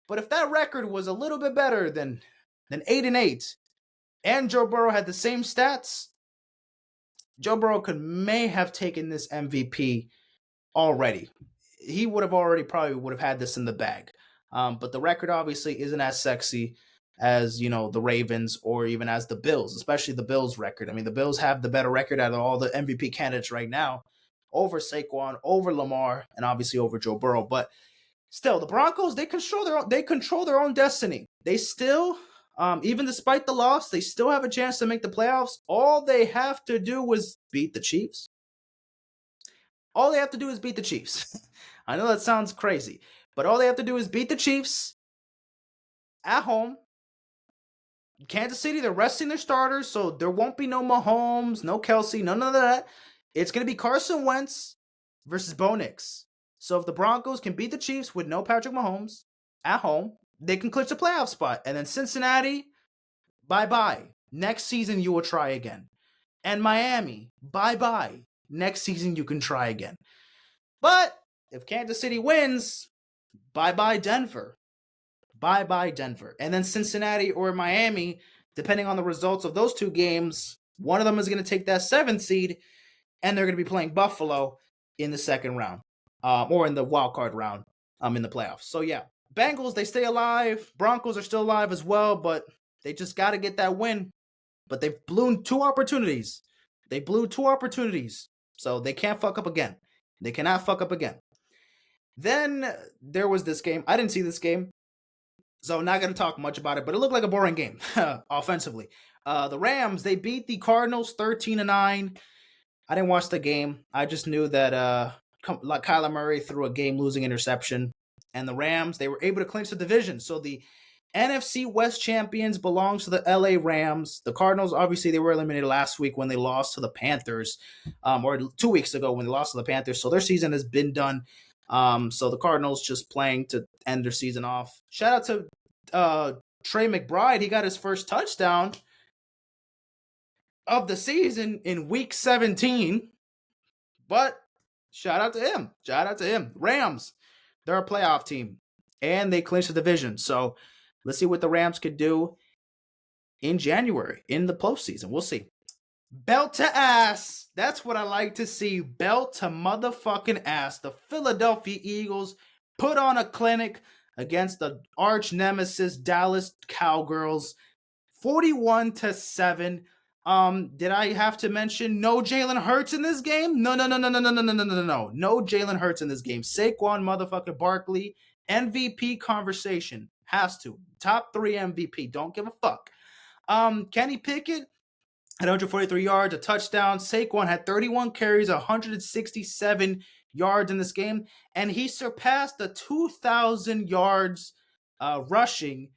But if that record was a little bit better than 8-8, and Joe Burrow had the same stats, Joe Burrow may have taken this MVP already. He would have probably had this in the bag. But the record obviously isn't as sexy as, the Ravens or even as the Bills, especially the Bills record. I mean, the Bills have the better record out of all the MVP candidates right now, over Saquon, over Lamar, and obviously over Joe Burrow. But still, the Broncos, they control their own destiny. They still, even despite the loss, they still have a chance to make the playoffs. All they have to do is beat the Chiefs. All they have to do is beat the Chiefs. I know that sounds crazy, but all they have to do is beat the Chiefs at home. Kansas City, they're resting their starters, so there won't be no Mahomes, no Kelsey, none of that. It's going to be Carson Wentz versus Bo Nix. So if the Broncos can beat the Chiefs with no Patrick Mahomes at home, they can clinch a playoff spot. And then Cincinnati, bye-bye. Next season, you will try again. And Miami, bye-bye. Next season, you can try again. But if Kansas City wins, bye-bye Denver. Bye-bye Denver. And then Cincinnati or Miami, depending on the results of those 2 games, one of them is going to take that 7th seed, and they're going to be playing Buffalo in the second round, or in the wild card round in the playoffs. So yeah, Bengals, they stay alive. Broncos are still alive as well, but they just got to get that win. But they've blown 2 opportunities. So they can't fuck up again. They cannot fuck up again. Then there was this game. I didn't see this game, so I'm not going to talk much about it, but it looked like a boring game offensively. The Rams, they beat the Cardinals 13-9. I didn't watch the game. I just knew that Kyler Murray threw a game-losing interception and the Rams, they were able to clinch the division. So the NFC West champions belongs to the LA Rams. The Cardinals, obviously, they were eliminated last week when they lost to the Panthers, or 2 weeks ago when they lost to the Panthers. So their season has been done. So the Cardinals just playing to end their season off. Shout out to Trey McBride. He got his first touchdown of the season in week 17. But shout out to him. Shout out to him. Rams, they're a playoff team, and they clinched the division. So let's see what the Rams could do in January in the postseason. We'll see. Belt to ass. That's what I like to see. Belt to motherfucking ass. The Philadelphia Eagles put on a clinic against the arch nemesis Dallas Cowgirls, 41-7. Did I have to mention no Jalen Hurts in this game? No. No Jalen Hurts in this game. Saquon motherfucking Barkley, MVP conversation. Has to. Top 3 MVP. Don't give a fuck. Kenny Pickett had 143 yards, a touchdown. Saquon had 31 carries, 167 yards in this game, and he surpassed the 2,000 yards rushing.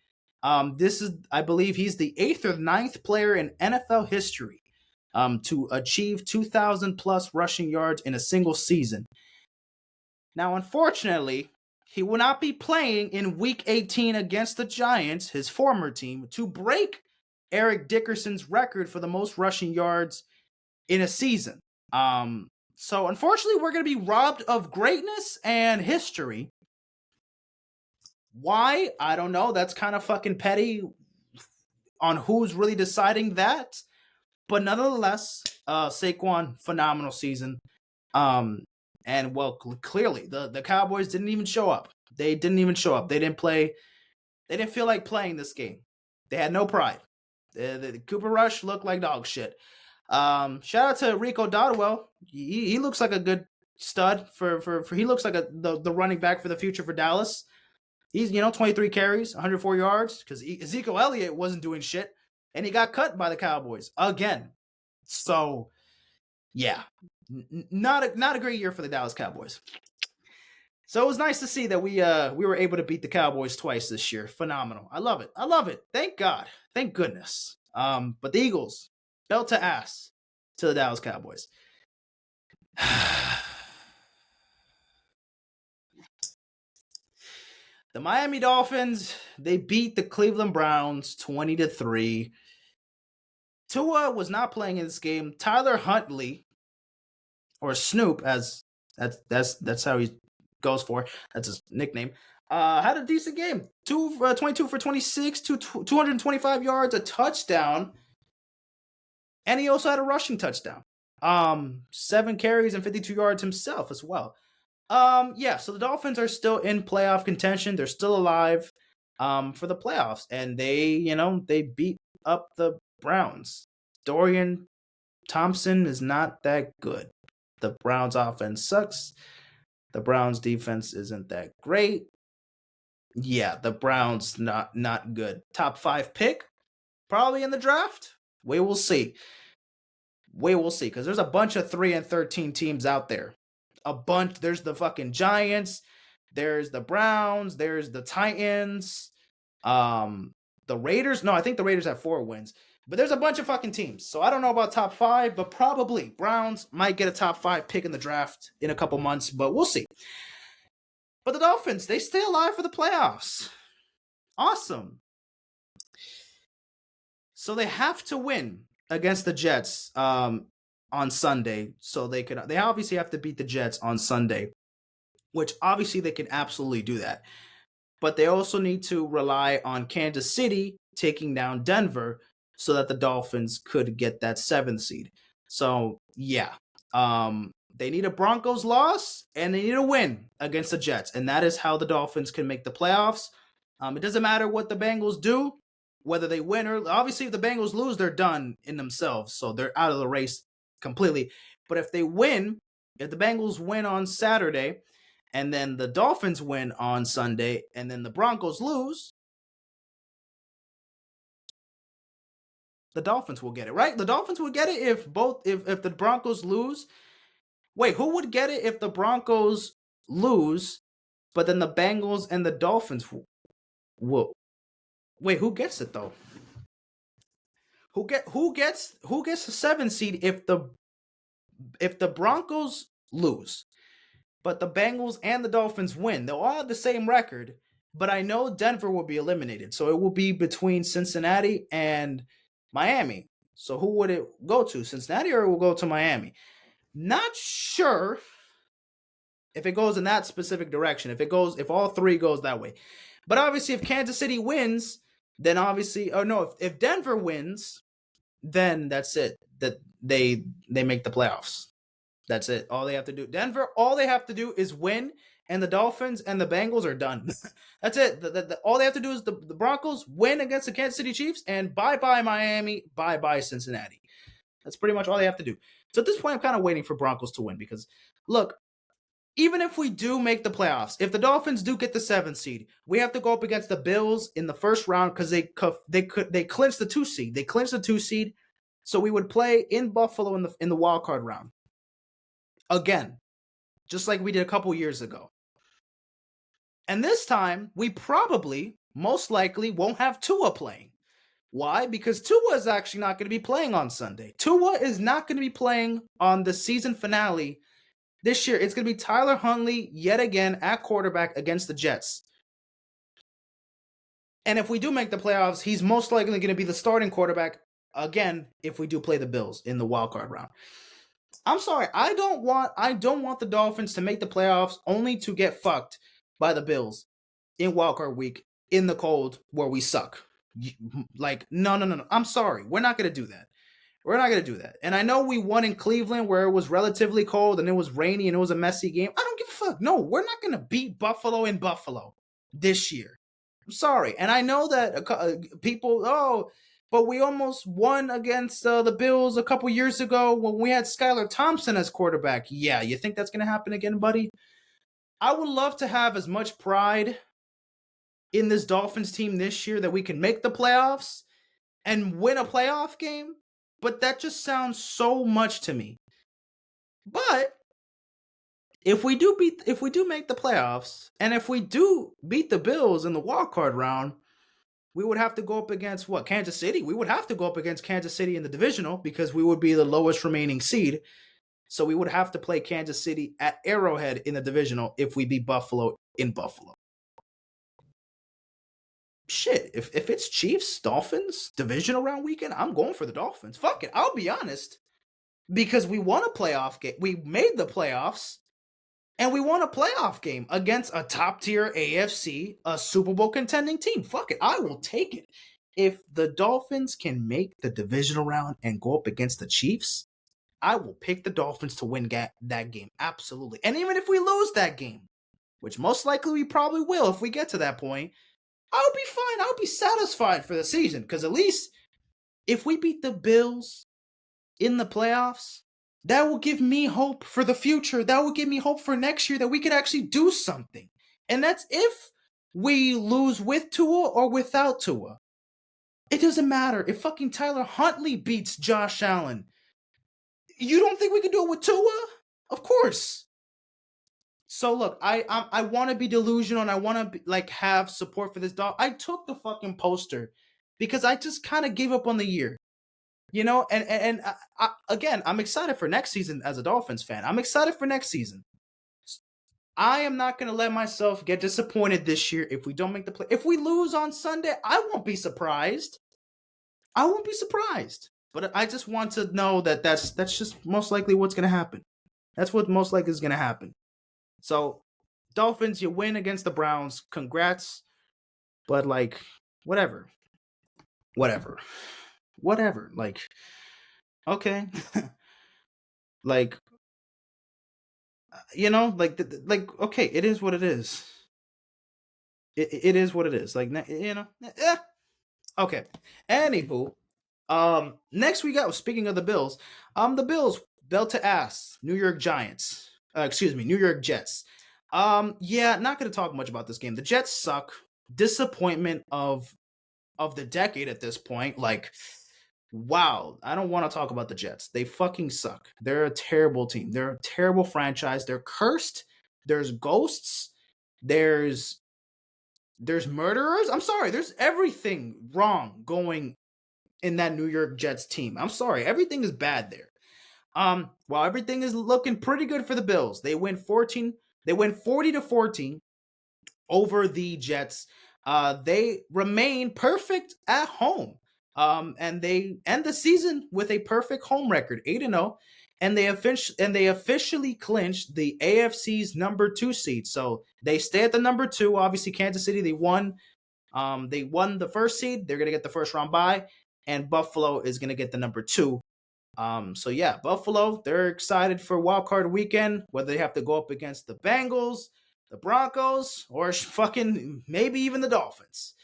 This is, I believe, he's the 8th or 9th player in NFL history to achieve 2,000 plus rushing yards in a single season. Now, unfortunately, he will not be playing in Week 18 against the Giants, his former team, to break Eric Dickerson's record for the most rushing yards in a season. So unfortunately, we're going to be robbed of greatness and history. Why? I don't know. That's kind of fucking petty on who's really deciding that. But nonetheless, Saquon, phenomenal season. And well, clearly, the Cowboys didn't even show up. They didn't even show up. They didn't play. They didn't feel like playing this game. They had no pride. The Cooper Rush looked like dog shit. Shout out to Rico Dodwell. He looks like a good stud for he looks like the running back for the future for Dallas. He's 23 carries, 104 yards because Ezekiel Elliott wasn't doing shit, and he got cut by the Cowboys again. So yeah, not a great year for the Dallas Cowboys. So it was nice to see that we were able to beat the Cowboys twice this year. Phenomenal. I love it. Thank God. Thank goodness. But the Eagles, belt to ass to the Dallas Cowboys. The Miami Dolphins, they beat the Cleveland Browns 20-3. Tua was not playing in this game. Tyler Huntley, or Snoop, as that's how he goes for. That's his nickname. Had a decent game. 22 for 26, 225 yards, a touchdown. And he also had a rushing touchdown. 7 carries and 52 yards himself as well. So the Dolphins are still in playoff contention. They're still alive for the playoffs. And they beat up the Browns. Dorian Thompson is not that good. The Browns offense sucks. The Browns defense isn't that great. Yeah, the Browns not good. Top 5 pick, probably in the draft. We will see. Because there's a bunch of 3-13 teams out there. A bunch. There's the fucking Giants. There's the Browns. There's the Titans. The Raiders. No, I think the Raiders have 4 wins. But there's a bunch of fucking teams. So I don't know about top 5, but probably Browns might get a top 5 pick in the draft in a couple months, but we'll see. But the Dolphins, they stay alive for the playoffs. Awesome. So they have to win against the Jets on Sunday. So they obviously have to beat the Jets on Sunday, which obviously they can absolutely do that. But they also need to rely on Kansas City taking down Denver so that the Dolphins could get that 7th seed. So, yeah. They need a Broncos loss, and they need a win against the Jets. And that is how the Dolphins can make the playoffs. It doesn't matter what the Bengals do, whether they win or... Obviously, if the Bengals lose, they're done in themselves. So they're out of the race completely. But if they win, if the Bengals win on Saturday, and then the Dolphins win on Sunday, and then the Broncos lose, the Dolphins will get it, right? The Dolphins would get it if the Broncos lose. Wait, who would get it if the Broncos lose but then the Bengals and the Dolphins will. Wait, who gets it though? Who gets the 7 seed if the Broncos lose, but the Bengals and the Dolphins win? They'll all have the same record, but I know Denver will be eliminated, so it will be between Cincinnati and Miami. So who would it go to? Cincinnati, or it will go to Miami? Not sure if it goes in that specific direction. If all three goes that way. But obviously if Kansas City wins, then obviously if Denver wins, then that's it. That they make the playoffs. That's it. All they have to do. Denver, all they have to do is win, and the Dolphins and the Bengals are done. That's it. All they have to do is the Broncos win against the Kansas City Chiefs, and bye-bye Miami, bye-bye Cincinnati. That's pretty much all they have to do. So at this point, I'm kind of waiting for Broncos to win because, look, even if we do make the playoffs, if the Dolphins do get the 7th seed, we have to go up against the Bills in the first round because they clinched the 2 seed. They clinched the 2 seed, so we would play in Buffalo in the wild card round again, just like we did a couple years ago. And this time, we probably, most likely, won't have Tua playing. Why? Because Tua is actually not going to be playing on Sunday. Tua is not going to be playing on the season finale this year. It's going to be Tyler Huntley yet again at quarterback against the Jets. And if we do make the playoffs, he's most likely going to be the starting quarterback again if we do play the Bills in the wild card round. I'm sorry, I don't want the Dolphins to make the playoffs only to get fucked by the Bills in wildcard week in the cold where we suck. Like, no. I'm sorry. We're not going to do that. We're not going to do that. And I know we won in Cleveland where it was relatively cold and it was rainy and it was a messy game. I don't give a fuck. No, we're not going to beat Buffalo in Buffalo this year. I'm sorry. And I know that people, but we almost won against the Bills a couple years ago when we had Skylar Thompson as quarterback. Yeah, you think that's going to happen again, buddy? I would love to have as much pride in this Dolphins team this year that we can make the playoffs and win a playoff game, but that just sounds so much to me. But if we do make the playoffs, and if we do beat the Bills in the wild card round, we would have to go up against Kansas City. We would have to go up against Kansas City in the divisional because we would be the lowest remaining seed. So we would have to play Kansas City at Arrowhead in the divisional if we beat Buffalo in Buffalo. Shit, if it's Chiefs, Dolphins, divisional round weekend, I'm going for the Dolphins. Fuck it, I'll be honest. Because we won a playoff game. We made the playoffs, and we won a playoff game against a top-tier AFC, a Super Bowl contending team. Fuck it, I will take it. If the Dolphins can make the divisional round and go up against the Chiefs, I will pick the Dolphins to win that game. Absolutely. And even if we lose that game, which most likely we probably will if we get to that point, I'll be fine. I'll be satisfied for the season because at least if we beat the Bills in the playoffs, that will give me hope for the future. That will give me hope for next year that we could actually do something. And that's if we lose with Tua or without Tua. It doesn't matter. If fucking Tyler Huntley beats Josh Allen, you don't think we can do it with Tua? Of course. So look, I want to be delusional and I want to have support for this dog. I took the fucking poster because I just kind of gave up on the year, and again, I'm excited for next season as a Dolphins fan. I'm excited for next season. I am not going to let myself get disappointed this year if we don't make the play. If we lose on Sunday, I won't be surprised. I won't be surprised. But I just want to know that that's just most likely what's going to happen. That's what most likely is going to happen. So, Dolphins, you win against the Browns. Congrats. But, whatever. Whatever. Okay. Okay, it is what it is. It is what it is. Okay. Anywho, next we got, speaking of the Bills, the Bills belt to ass New York Giants. New York Jets. Not going to talk much about this game. The Jets suck. Disappointment of the decade at this point. Wow. I don't want to talk about the Jets. They fucking suck. They're a terrible team. They're a terrible franchise. They're cursed. There's ghosts. There's murderers. I'm sorry. There's everything wrong going in that New York Jets team. I'm sorry. Everything is bad there. While everything is looking pretty good for the Bills, they win 40-14 over the Jets. They remain perfect at home. And they end the season with a perfect home record, 8-0, and they officially clinched the AFC's number 2 seed. So they stay at the number 2. Obviously, Kansas City, they won. They won the first seed. They're gonna get the first round bye, and Buffalo is gonna get the number 2. So yeah, Buffalo, they're excited for wild card weekend, whether they have to go up against the Bengals, the Broncos, or fucking maybe even the Dolphins.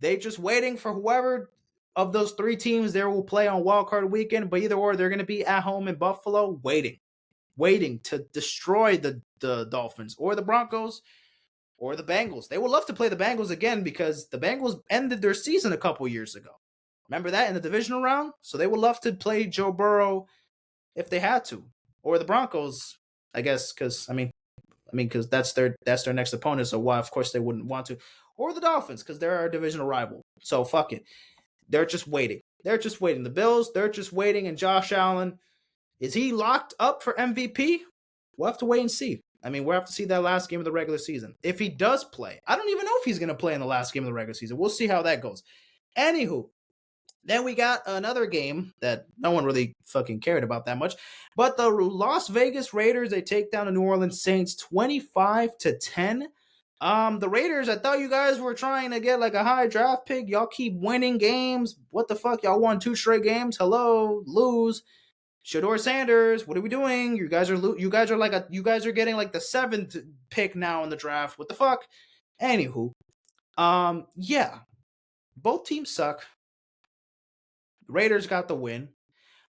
They just waiting for whoever of those 3 teams there will play on wild card weekend, but either or, they're going to be at home in Buffalo waiting to destroy the Dolphins or the Broncos or the Bengals. They would love to play the Bengals again because the Bengals ended their season a couple years ago. Remember that in the divisional round? So they would love to play Joe Burrow if they had to, or the Broncos, I guess, because because that's their next opponent. So why, of course, they wouldn't want to, or the Dolphins because they're our divisional rival. So fuck it, they're just waiting. The Bills, they're just waiting. And Josh Allen, is he locked up for MVP? We'll have to wait and see. We'll have to see that last game of the regular season. If he does play, I don't even know if he's going to play in the last game of the regular season. We'll see how that goes. Anywho, then we got another game that no one really fucking cared about that much. But the Las Vegas Raiders, they take down the New Orleans Saints 25-10. The Raiders, I thought you guys were trying to get like a high draft pick. Y'all keep winning games. What the fuck? Y'all won 2 straight games. Hello, lose. Shador Sanders, what are we doing? You guys are getting like the 7th pick now in the draft. What the fuck? Anywho, yeah, both teams suck. Raiders got the win.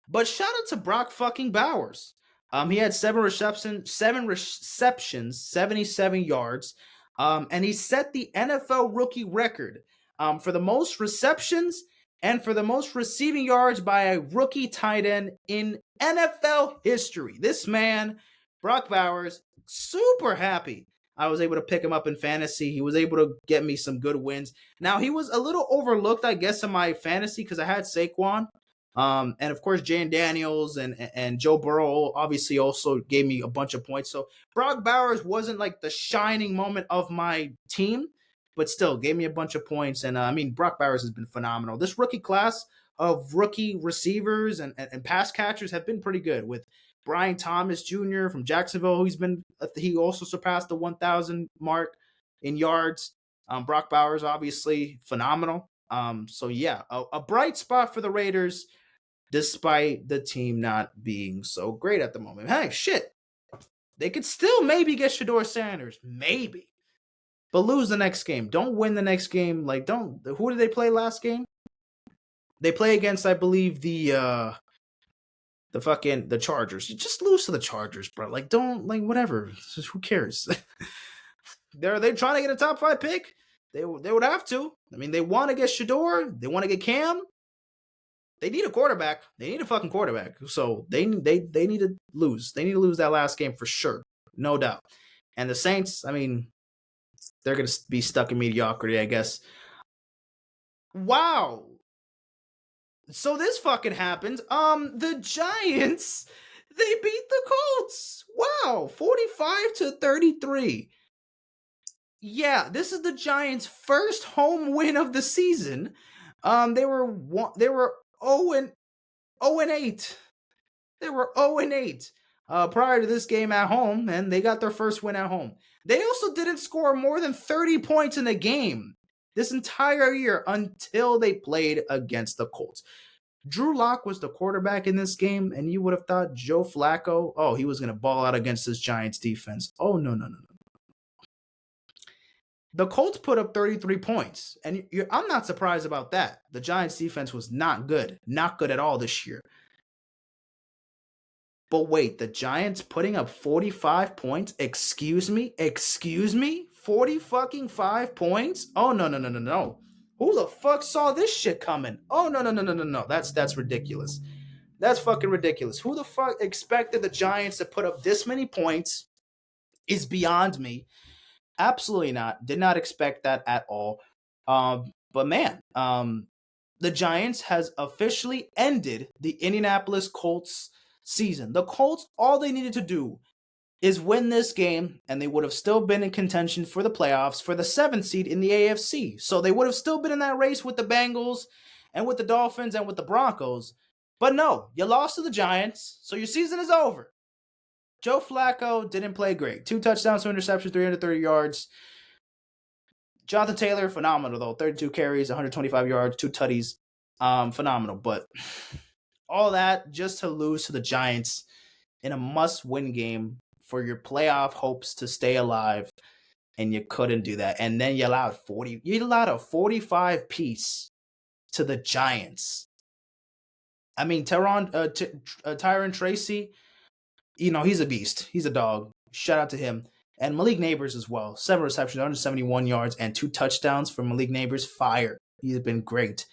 But shout out to Brock fucking Bowers. He had 7 receptions, 77 yards. And he set the NFL rookie record for the most receptions and for the most receiving yards by a rookie tight end in NFL history. This man, Brock Bowers, super happy I was able to pick him up in fantasy. He was able to get me some good wins. Now, he was a little overlooked, I guess, in my fantasy because I had Saquon. And of course, Jane Daniels and Joe Burrow obviously also gave me a bunch of points. So Brock Bowers wasn't like the shining moment of my team, but still gave me a bunch of points. And Brock Bowers has been phenomenal. This rookie class of rookie receivers and pass catchers have been pretty good with Brian Thomas Jr. from Jacksonville. He also surpassed the 1,000 mark in yards. Brock Bowers, obviously phenomenal. So yeah, a bright spot for the Raiders, despite the team not being so great at the moment. Hey, shit. They could still maybe get Shador Sanders. Maybe. But lose the next game. Don't win the next game. Who did they play last game? They play against, I believe, the Chargers. You just lose to the Chargers, bro. Whatever. Just, who cares? They're trying to get a top 5 pick. They would have to. They want to get Shador. They want to get Cam. They need a quarterback. They need a fucking quarterback. So they need to lose. They need to lose that last game for sure. No doubt. And the Saints, they're going to be stuck in mediocrity, I guess. Wow. So this fucking happened. The Giants, they beat the Colts. Wow. 45-33. Yeah, this is the Giants' first home win of the season. They were 0-8. They were 0-8 prior to this game at home, and they got their first win at home. They also didn't score more than 30 points in a game this entire year until they played against the Colts. Drew Lock was the quarterback in this game, and you would have thought Joe Flacco, he was going to ball out against this Giants defense. Oh, no. The Colts put up 33 points, and I'm not surprised about that. The Giants defense was not good at all this year. But wait, the Giants putting up 45 points? Excuse me? 40 fucking 5 points? Oh, no. Who the fuck saw this shit coming? Oh, no. That's ridiculous. That's fucking ridiculous. Who the fuck expected the Giants to put up this many points is beyond me. Absolutely not. Did not expect that at all. But man, the Giants has officially ended the Indianapolis Colts season. The Colts, all they needed to do is win this game, and they would have still been in contention for the playoffs for the 7th seed in the AFC. So they would have still been in that race with the Bengals and with the Dolphins and with the Broncos. But no, you lost to the Giants, so your season is over. Joe Flacco didn't play great. 2 touchdowns, 2 interceptions, 330 yards. Jonathan Taylor, phenomenal though. 32 carries, 125 yards, 2 tutties. Phenomenal. But all that just to lose to the Giants in a must-win game for your playoff hopes to stay alive, and you couldn't do that. And then you allowed a 45 piece to the Giants. I mean, Tyron Tracy, he's a beast. He's a dog. Shout out to him. And Malik Neighbors as well. 7 receptions, 171 yards, and 2 touchdowns for Malik Neighbors. Fire. He's been great.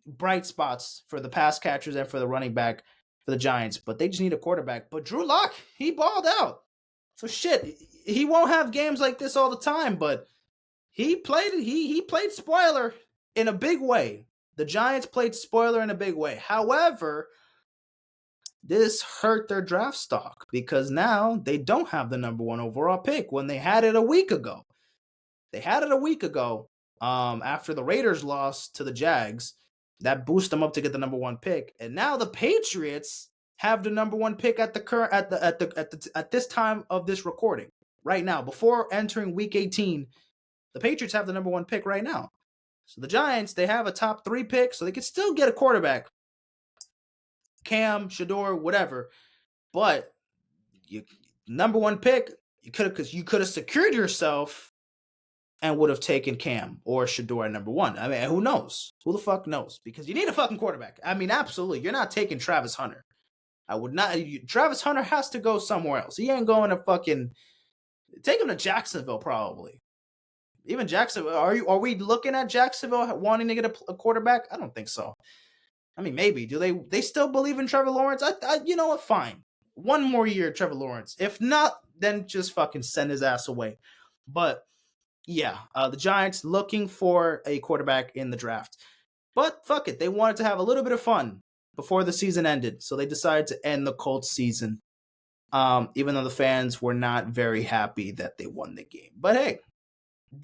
Bright spots for the pass catchers and for the running back for the Giants, but they just need a quarterback. But Drew Lock, he balled out. So shit, he won't have games like this all the time, but he played spoiler in a big way. The Giants played spoiler in a big way. However, this hurt their draft stock because now they don't have the number 1 overall pick when they had it a week ago. They had it a week ago after the Raiders lost to the Jags. That boosted them up to get the number 1 pick. And now the Patriots have the number 1 pick at this time of this recording. Right now, before entering week 18, the Patriots have the number 1 pick right now. So the Giants, they have a top 3 pick, so they could still get a quarterback. Cam, Shador, whatever. But number 1 pick, you could have secured yourself and would have taken Cam or Shador at number 1. I mean, who knows? Who the fuck knows? Because you need a fucking quarterback. I mean, absolutely. You're not taking Travis Hunter. I would not. Travis Hunter has to go somewhere else. He ain't going to fucking take him to Jacksonville, probably. Even Jacksonville. Are we looking at Jacksonville wanting to get a quarterback? I don't think so. I mean, maybe. Do they still believe in Trevor Lawrence? You know what? Fine. 1 more year, Trevor Lawrence. If not, then just fucking send his ass away. But yeah, the Giants looking for a quarterback in the draft. But fuck it. They wanted to have a little bit of fun before the season ended. So they decided to end the Colts season. Even though the fans were not very happy that they won the game. But hey,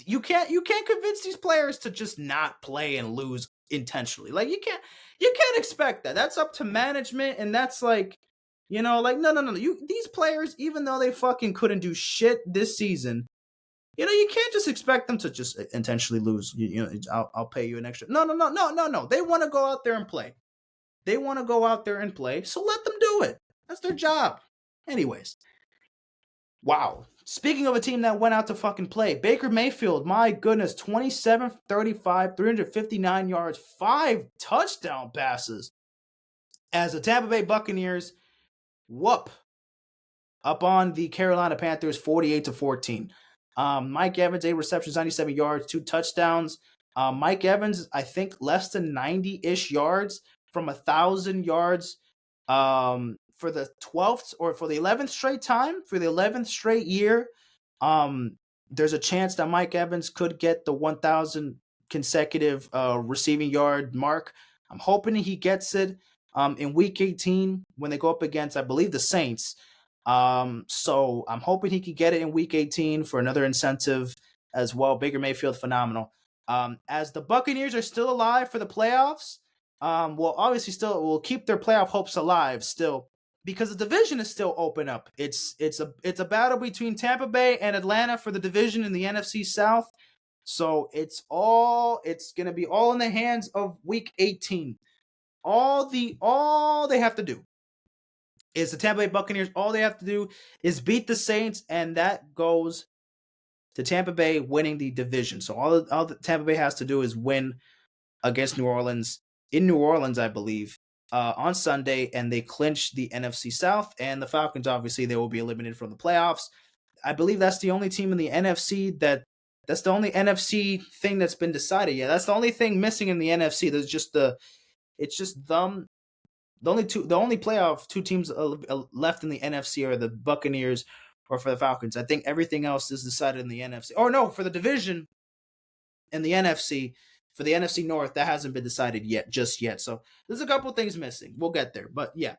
you can't convince these players to just not play and lose intentionally. Like you can't expect that. That's up to management, and that's like, no. These players, even though they fucking couldn't do shit this season, you can't just expect them to just intentionally lose. I'll pay you an extra. No. They want to go out there and play. So let them do it. That's their job. Anyways. Wow. Speaking of a team that went out to fucking play, Baker Mayfield, my goodness, 27-35, 359 yards, 5 touchdown passes as the Tampa Bay Buccaneers whoop up on the Carolina Panthers 48-14. Mike Evans, 8 receptions, 97 yards, 2 touchdowns. Mike Evans, I think less than 90-ish yards from 1,000 yards for the 12th or for the 11th straight time, for the 11th straight year. There's a chance that Mike Evans could get the 1,000 consecutive receiving yard mark. I'm hoping he gets it in week 18 when they go up against, I believe, the Saints. So I'm hoping he could get it in week 18 for another incentive as well. Baker Mayfield, phenomenal. As the Buccaneers are still alive for the playoffs, obviously still will keep their playoff hopes alive still because the division is still open up. It's a battle between Tampa Bay and Atlanta for the division in the NFC South. So it's going to be all in the hands of week 18. All they have to do is the Tampa Bay Buccaneers. All they have to do is beat the Saints, and that goes to Tampa Bay winning the division. So all that Tampa Bay has to do is win against New Orleans, in New Orleans, I believe, on Sunday, and they clinch the NFC South. And the Falcons, obviously, they will be eliminated from the playoffs. I believe that's the only team in the NFC that's the only NFC thing that's been decided. Yeah, that's the only thing missing in the NFC. There's just the only playoff 2 teams left in the NFC are the Buccaneers or for the Falcons. I think everything else is decided in the NFC. Or no, for the division in the NFC, for the NFC North, that hasn't been decided just yet. So there's a couple things missing. We'll get there. But yeah,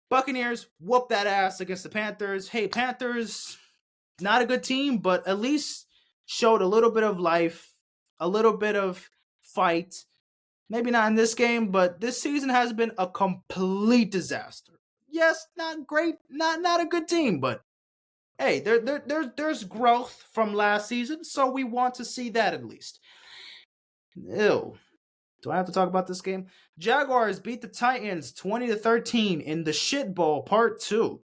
Buccaneers whoop that ass against the Panthers. Hey, Panthers, not a good team, but at least showed a little bit of life, a little bit of fight. Maybe not in this game, but this season has been a complete disaster. Yes, not great, not a good team, but hey, there's growth from last season, so we want to see that at least. Ew. Do I have to talk about this game? Jaguars beat the Titans 20-13 in the Shit Bowl Part 2.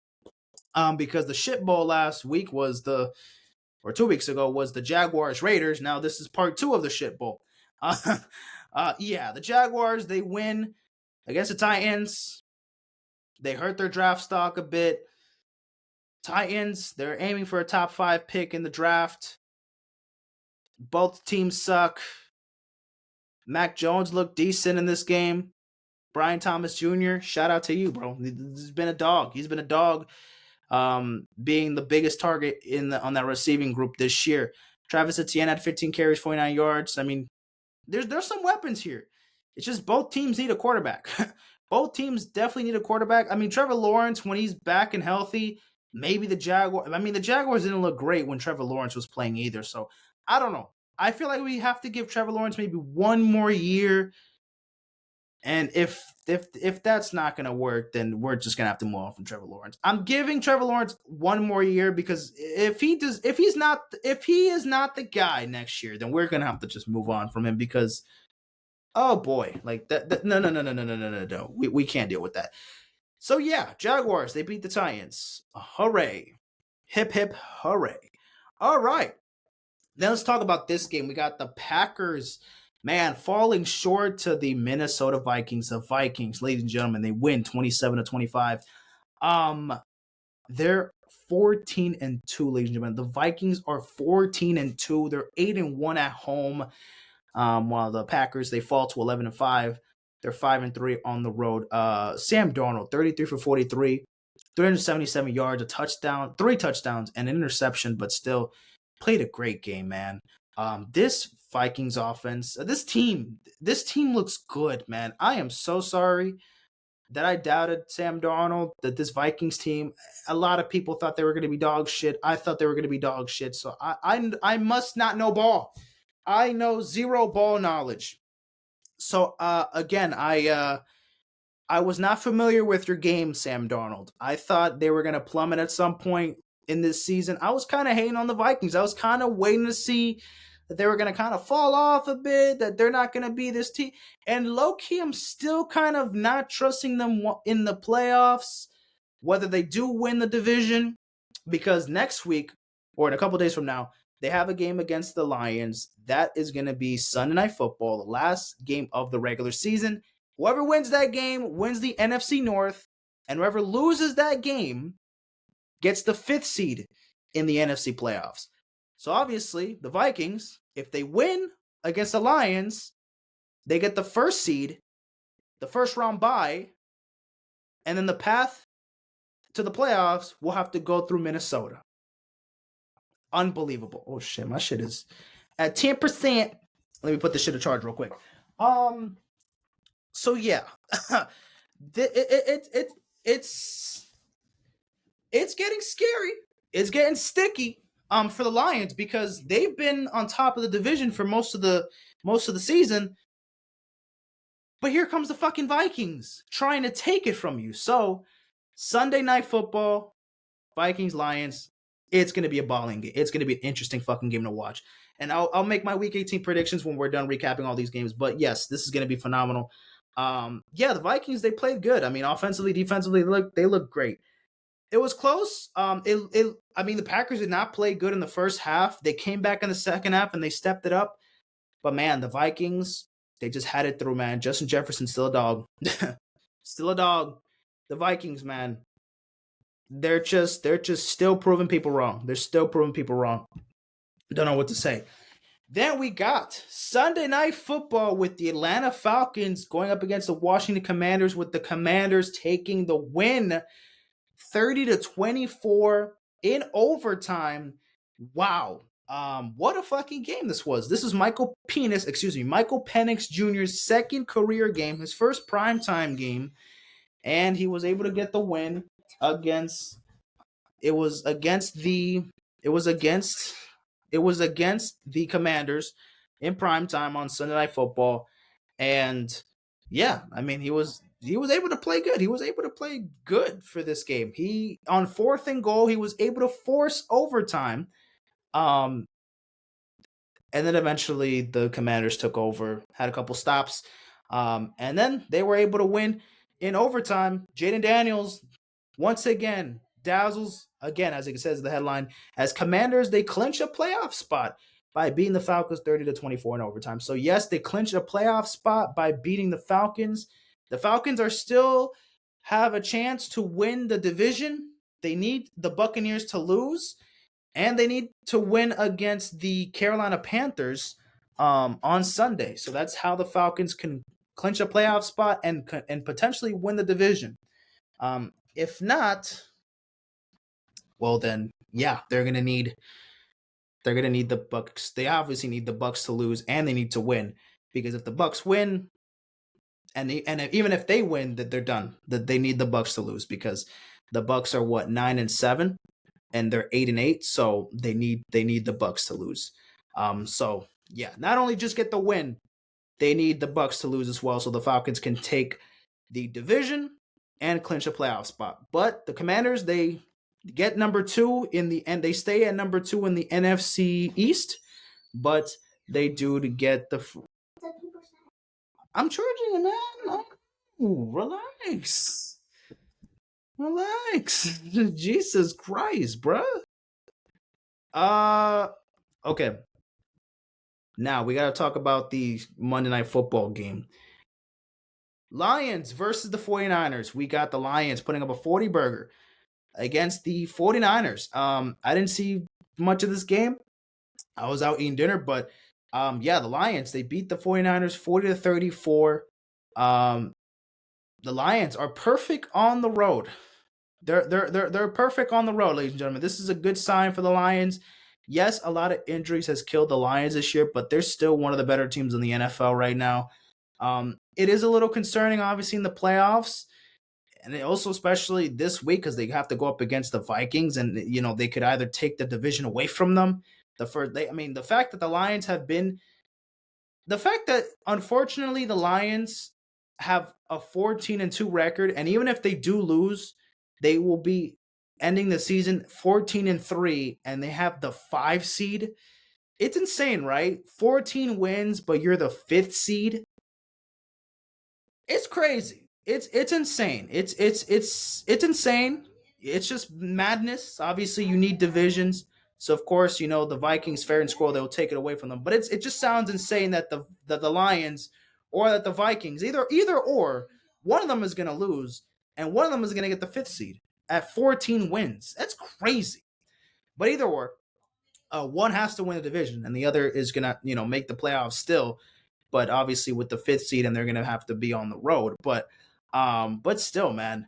Because the Shit Bowl last week was or 2 weeks ago was the Jaguars Raiders. Now this is Part 2 of the Shit Bowl. Yeah, the Jaguars, they win against the Titans. They hurt their draft stock a bit. Titans, they're aiming for a top 5 pick in the draft. Both teams suck. Mac Jones looked decent in this game. Brian Thomas Jr., shout out to you, bro. He's been a dog. He's been a dog, being the biggest target on that receiving group this year. Travis Etienne had 15 carries, 49 yards. I mean, there's some weapons here. It's just both teams need a quarterback. Both teams definitely need a quarterback. I mean, Trevor Lawrence, when he's back and healthy, maybe the Jaguars. I mean, the Jaguars didn't look great when Trevor Lawrence was playing either. So I don't know. I feel like we have to give Trevor Lawrence maybe one more year. And if that's not gonna work, then we're just gonna have to move on from Trevor Lawrence. I'm giving Trevor Lawrence one more year because if he is not the guy next year, then we're gonna have to just move on from him because oh boy, like that no. We can't deal with that. So yeah, Jaguars, they beat the Titans. Hooray. Hip hip hooray. All right. Now let's talk about this game. We got the Packers, man, falling short to the Minnesota Vikings. The Vikings, ladies and gentlemen, they win 27-25. They're 14-2, ladies and gentlemen. The Vikings are 14-2. They're 8-1 at home. While the Packers, they fall to 11-5. They're 5-3 on the road. Sam Darnold, 33 for 43, 377 yards, a touchdown, 3 touchdowns, and an interception, but still played a great game, man. This Vikings offense, this team looks good, man. I am so sorry that I doubted Sam Darnold, that this Vikings team, a lot of people thought they were going to be dog shit. I thought they were going to be dog shit. So I must not know ball. I know zero ball knowledge. So again, I was not familiar with your game, Sam Darnold. I thought they were going to plummet at some point in this season. I was kind of hating on the Vikings. I was kind of waiting to see that they were going to kind of fall off a bit, that they're not going to be this team. And low-key, I'm still kind of not trusting them in the playoffs, whether they do win the division, because next week, or in a couple days from now, they have a game against the Lions. That is going to be Sunday Night Football, the last game of the regular season. Whoever wins that game wins the NFC North, and whoever loses that game gets the 5th seed in the NFC playoffs. So obviously, the Vikings, if they win against the Lions, they get the 1st seed, the first round bye, and then the path to the playoffs will have to go through Minnesota. Unbelievable. Oh shit, my shit is at 10%. Let me put this shit in charge real quick. So yeah, it's getting scary. It's getting sticky for the Lions because they've been on top of the division for most of the season. But here comes the fucking Vikings trying to take it from you. So Sunday Night Football, Vikings Lions, it's going to be a balling game. It's going to be an interesting fucking game to watch. And I'll make my Week 18 predictions when we're done recapping all these games. But yes, this is going to be phenomenal. Yeah, the Vikings, they played good. I mean, offensively, defensively, they look great. It was close. I mean, the Packers did not play good in the first half. They came back in the second half and they stepped it up. But man, the Vikings, they just had it through, man. Justin Jefferson's still a dog. Still a dog. The Vikings, man. They're just still proving people wrong. They're still proving people wrong. Don't know what to say. Then we got Sunday Night Football with the Atlanta Falcons going up against the Washington Commanders, with the Commanders taking the win 30-24. in overtime. Wow. What a fucking game this was. This is Michael Penix Jr.'s second career game, his first primetime game, and he was able to get the win against it was against the it was against it was against the Commanders in primetime on Sunday Night Football. And yeah, I mean he was able to play good. He was able to play good for this game. He on fourth and goal, he was able to force overtime. Um and then eventually the Commanders took over, had a couple stops, and then they were able to win in overtime. Jaden Daniels once again dazzles again, as it says in the headline, as Commanders they clinch a playoff spot by beating the Falcons 30-24 in overtime. So yes, they clinched a playoff spot by beating the Falcons. The Falcons are still have a chance to win the division. They need the Buccaneers to lose, and they need to win against the Carolina Panthers on Sunday. So that's how the Falcons can clinch a playoff spot and potentially win the division. If not, well then, yeah, they're gonna need the Bucks. They obviously need the Bucks to lose, and they need to win, because if the Bucks win, and even if they win, that they're done. That they need the Bucks to lose, because the Bucks are what 9-7, and they're 8-8, so they need the Bucks to lose. So yeah, not only just get the win, they need the Bucks to lose as well, so the Falcons can take the division and clinch a playoff spot. But the Commanders, they get number 2 in the end. They stay at number 2 in the NFC East, but they do to get the. I'm charging you, man. Relax. Relax. Jesus Christ, bruh. Okay. Now we got to talk about the Monday Night Football game. Lions versus the 49ers. We got the Lions putting up a 40 burger against the 49ers. I didn't see much of this game. I was out eating dinner, but yeah, the Lions, they beat the 49ers 40-34. The Lions are perfect on the road. They're perfect on the road, ladies and gentlemen. This is a good sign for the Lions. Yes, a lot of injuries has killed the Lions this year, but they're still one of the better teams in the NFL right now. It is a little concerning, obviously, in the playoffs, and also especially this week, because they have to go up against the Vikings, and they could either take the division away from them. The fact that the Lions have been the fact that unfortunately the Lions have a 14-2 record, and even if they do lose, they will be ending the season 14-3, and they have the 5 seed. It's insane, right? 14 wins, but you're the 5th seed. It's crazy. It's insane. It's insane. It's just madness. Obviously, you need divisions. So of course, the Vikings fair and square, they'll take it away from them. But it just sounds insane that the Lions or that the Vikings, either or, one of them is gonna lose and one of them is gonna get the 5th seed at 14 wins. That's crazy. But either or, one has to win the division and the other is gonna, make the playoffs still, but obviously with the 5th seed, and they're gonna have to be on the road. But still, man.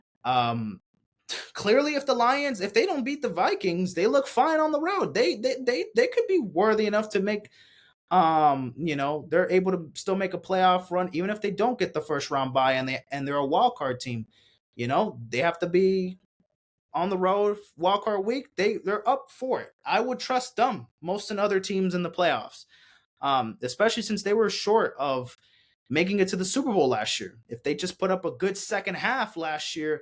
Clearly, if the Lions, if they don't beat the Vikings, they look fine on the road. They could be worthy enough to make, they're able to still make a playoff run, even if they don't get the first round bye and they're a wild card team. They have to be on the road wild card week. They're up for it. I would trust them most than other teams in the playoffs, especially since they were short of making it to the Super Bowl last year. If they just put up a good second half last year,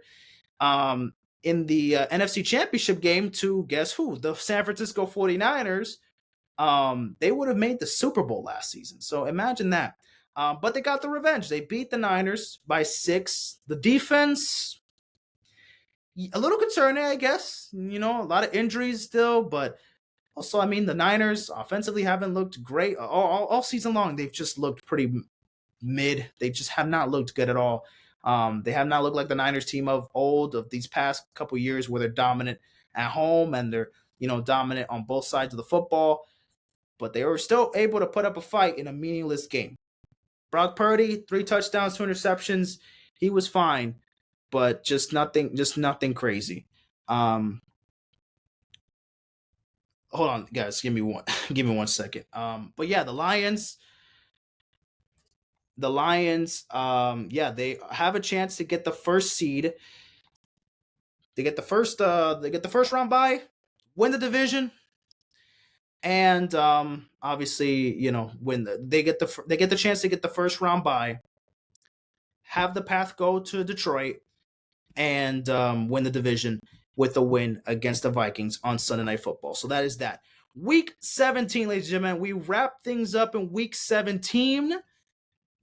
in the NFC Championship game to guess who? The San Francisco 49ers, they would have made the Super Bowl last season. So imagine that. But they got the revenge. They beat the Niners by 6. The defense, a little concerning, I guess. A lot of injuries still, but also, the Niners offensively haven't looked great all season long. They've just looked pretty mid. They just have not looked good at all. They have not looked like the Niners team of old, of these past couple years, where they're dominant at home and they're dominant on both sides of the football. But they were still able to put up a fight in a meaningless game. Brock Purdy, 3 touchdowns, 2 interceptions. He was fine, but just nothing crazy. hold on, guys. Give me one. Give me 1 second. But yeah, the Lions. The Lions. Yeah, they have a chance to get the first seed. They get the first. They get the first round bye, win the division, and obviously, when they get the chance to get the first round bye, have the path go to Detroit, and win the division with a win against the Vikings on Sunday Night Football. So that is that. Week 17, ladies and gentlemen, we wrap things up in Week 17.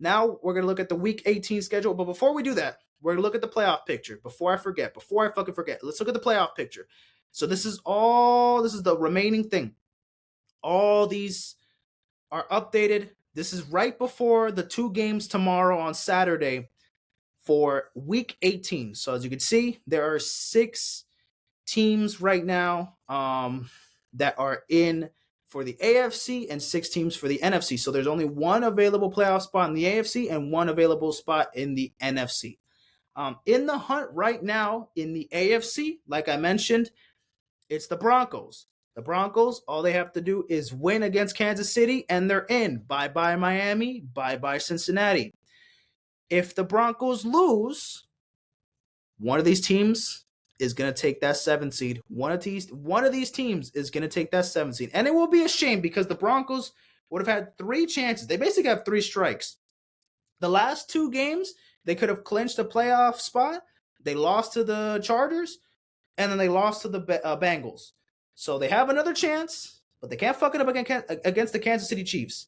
Now we're going to look at the Week 18 schedule. But before we do that, we're going to look at the playoff picture. Before I fucking forget, let's look at the playoff picture. So this is the remaining thing. All these are updated. This is right before the 2 games tomorrow on Saturday for Week 18. So as you can see, there are 6 teams right now that are in for the AFC and 6 teams for the NFC. So there's only one available playoff spot in the AFC and one available spot in the NFC. In the hunt right now in the AFC, like I mentioned, it's the Broncos. The Broncos, all they have to do is win against Kansas City and they're in. Bye-bye Miami, bye-bye Cincinnati. If the Broncos lose, one of these teams is going to take that 7 seed. One of these teams is going to take that 7 seed. And it will be a shame because the Broncos would have had 3 chances. They basically have 3 strikes. The last 2 games, they could have clinched a playoff spot. They lost to the Chargers, and then they lost to the Bengals. So they have another chance, but they can't fuck it up against the Kansas City Chiefs.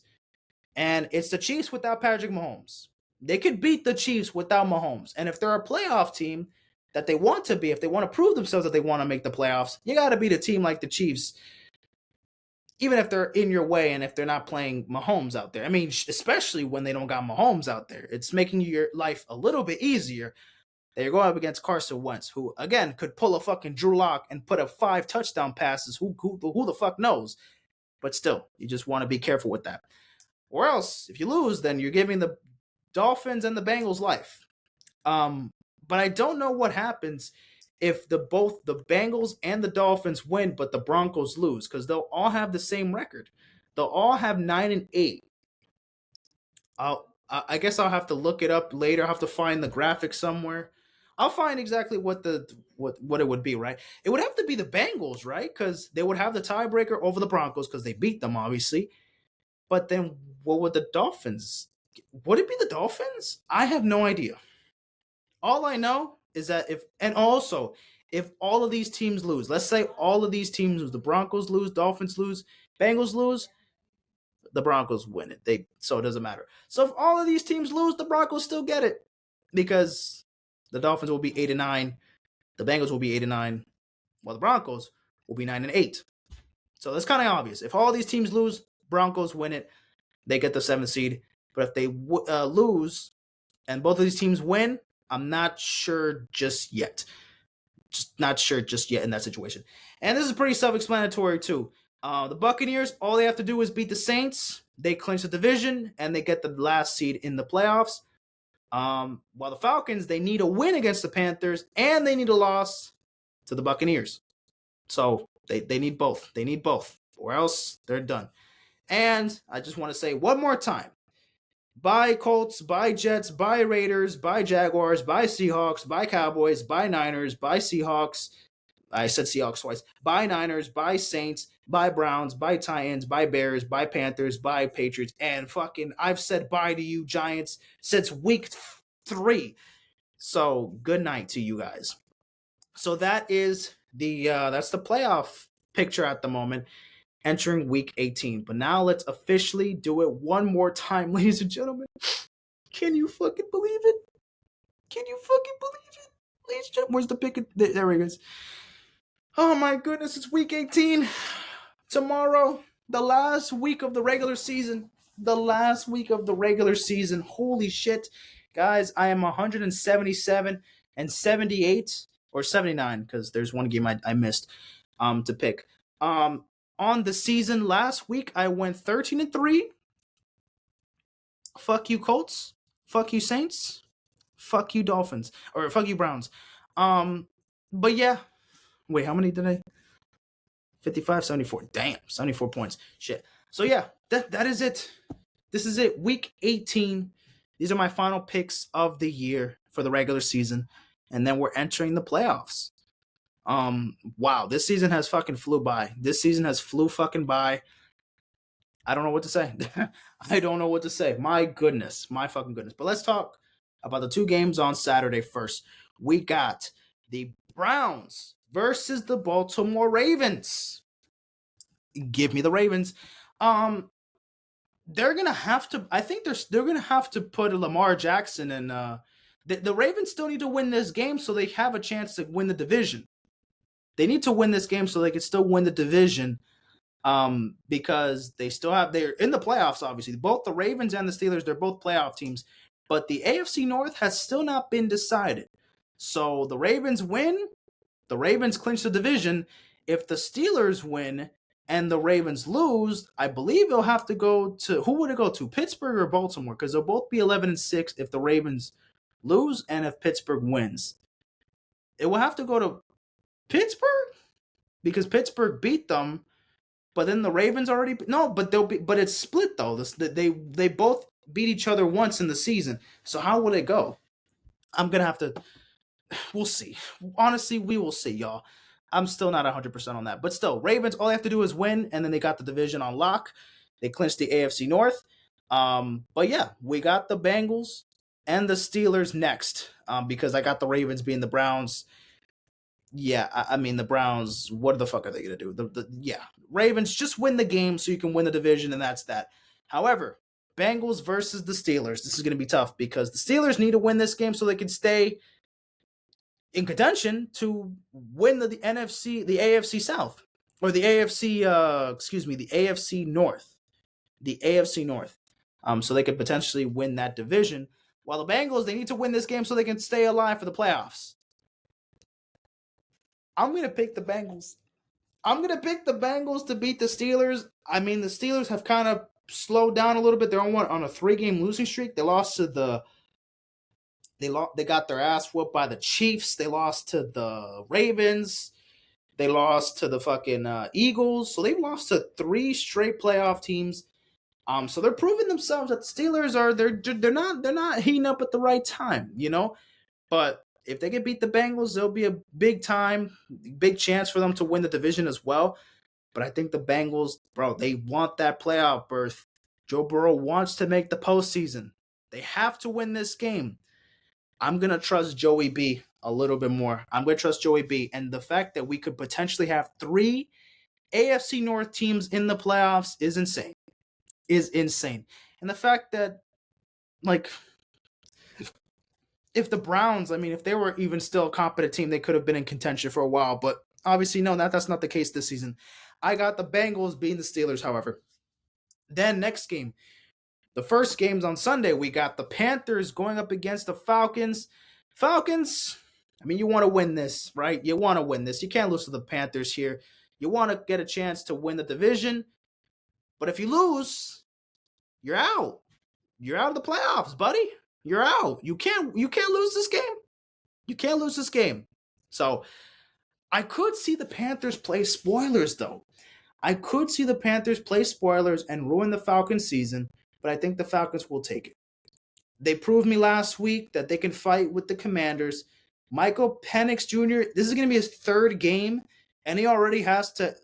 And it's the Chiefs without Patrick Mahomes. They could beat the Chiefs without Mahomes. And if they're a playoff team that they want to be, if they want to prove themselves that they want to make the playoffs, you got to beat a team like the Chiefs, even if they're in your way and if they're not playing Mahomes out there. I mean, especially when they don't got Mahomes out there. It's making your life a little bit easier. They're going up against Carson Wentz, who, again, could pull a fucking Drew Lock and put up 5 touchdown passes. Who the fuck knows? But still, you just want to be careful with that. Or else, if you lose, then you're giving the Dolphins and the Bengals life. But I don't know what happens if both the Bengals and the Dolphins win, but the Broncos lose, because they'll all have the same record. They'll all have 9-8. I guess I'll have to look it up later. I'll have to find the graphic somewhere. I'll find exactly what it would be, right? It would have to be the Bengals, right? Because they would have the tiebreaker over the Broncos because they beat them, obviously. But then what would the Dolphins? Would it be the Dolphins? I have no idea. All I know is that if all of these teams lose, let's say all of these teams lose, the Broncos lose, Dolphins lose, Bengals lose, the Broncos win it. So it doesn't matter. So if all of these teams lose, the Broncos still get it because the Dolphins will be 8-9, the Bengals will be 8-9, while the Broncos will be 9-8. So that's kind of obvious. If all these teams lose, Broncos win it, they get the 7th seed. But if they lose and both of these teams win, I'm not sure just yet. Just not sure just yet in that situation. And this is pretty self-explanatory too. The Buccaneers, all they have to do is beat the Saints. They clinch the division and they get the last seed in the playoffs. While the Falcons, they need a win against the Panthers and they need a loss to the Buccaneers. So they need both. They need both, or else they're done. And I just want to say one more time, bye Colts, bye Jets, bye Raiders, bye Jaguars, bye Seahawks, bye Cowboys, bye Niners, bye Seahawks. I said Seahawks twice. Bye Niners, bye Saints, bye Browns, bye Titans, bye Bears, bye Panthers, bye Patriots, and fucking I've said bye to you Giants since week 3. So good night to you guys. So that is that's the playoff picture at the moment, entering week 18. But now let's officially do it one more time, ladies and gentlemen. Can you fucking believe it? Can you fucking believe it? Ladies and gentlemen, where's the pick? There he is. Oh my goodness, it's week 18. Tomorrow, the last week of the regular season. The last week of the regular season. Holy shit. Guys, I am 177 and 78 or 79 because there's one game I missed to pick. On the season last week, I went 13-3. Fuck you, Colts. Fuck you, Saints. Fuck you, Dolphins. Or fuck you, Browns. But yeah. Wait, how many did I? 55, 74. Damn, 74 points. Shit. So yeah, that is it. This is it. Week 18. These are my final picks of the year for the regular season. And then we're entering the playoffs. Wow, this season has fucking flew by. This season has flew fucking by. I don't know what to say. I don't know what to say. My goodness. My fucking goodness. But let's talk about the two games on Saturday first. We got the Browns versus the Baltimore Ravens. Give me the Ravens. They're gonna have to. I think they're gonna have to put Lamar Jackson in. The Ravens still need to win this game so they have a chance to win the division. They need to win this game so they can still win the division. Because they're in the playoffs. Obviously, both the Ravens and the Steelers, they're both playoff teams. But the AFC North has still not been decided. So the Ravens win. The Ravens clinch the division. If the Steelers win and the Ravens lose, I believe it'll have to go to, who would it go to? Pittsburgh or Baltimore? Because they'll both be 11-6 if the Ravens lose and if Pittsburgh wins. It will have to go to Pittsburgh because Pittsburgh beat them, but then the Ravens already but it's split though. They both beat each other once in the season. So how will it go? I'm gonna have to. We'll see. Honestly, we will see, y'all. I'm still not 100% on that. But still, Ravens, all they have to do is win, and then they got the division on lock. They clinched the AFC North. But yeah, we got the Bengals and the Steelers next because I got the Ravens being the Browns. Yeah, I mean, the Browns, what the fuck are they going to do? Yeah, Ravens, just win the game so you can win the division, and that's that. However, Bengals versus the Steelers. This is going to be tough because the Steelers need to win this game so they can stay in contention to win the NFC, the AFC South, or the AFC, the AFC North, the AFC North, so they could potentially win that division. While the Bengals, they need to win this game so they can stay alive for the playoffs. I'm gonna pick the Bengals. I'm gonna pick the Bengals to beat the Steelers. I mean, the Steelers have kind of slowed down a little bit. They're on a 3-game losing streak. They lost to the They got their ass whooped by the Chiefs. They lost to the Ravens. They lost to the fucking Eagles. So they've lost to 3 straight playoff teams. So they're proving themselves that the Steelers are they're not heating up at the right time, you know. But if they can beat the Bengals, there'll be a big chance for them to win the division as well. But I think the Bengals, bro, they want that playoff berth. Joe Burrow wants to make the postseason. They have to win this game. I'm going to trust Joey B a little bit more. I'm going to trust Joey B. And the fact that we could potentially have 3 AFC North teams in the playoffs is insane. And the fact that, like, if the Browns, I mean, if they were even still a competent team, they could have been in contention for a while. But obviously, no, that's not the case this season. I got the Bengals beating the Steelers, however. Then next game. The first game's on Sunday. We got the Panthers going up against the Falcons. Falcons, I mean, you want to win this, right? You want to win this. You can't lose to the Panthers here. You want to get a chance to win the division. But if you lose, you're out. You're out of the playoffs, buddy. You're out. You can't lose this game. You can't lose this game. So I could see the Panthers play spoilers, though. I could see the Panthers play spoilers and ruin the Falcons season, but I think the Falcons will take it. They proved me last week that they can fight with the Commanders. Michael Penix Jr., this is going to be his 3rd game, and he already has to,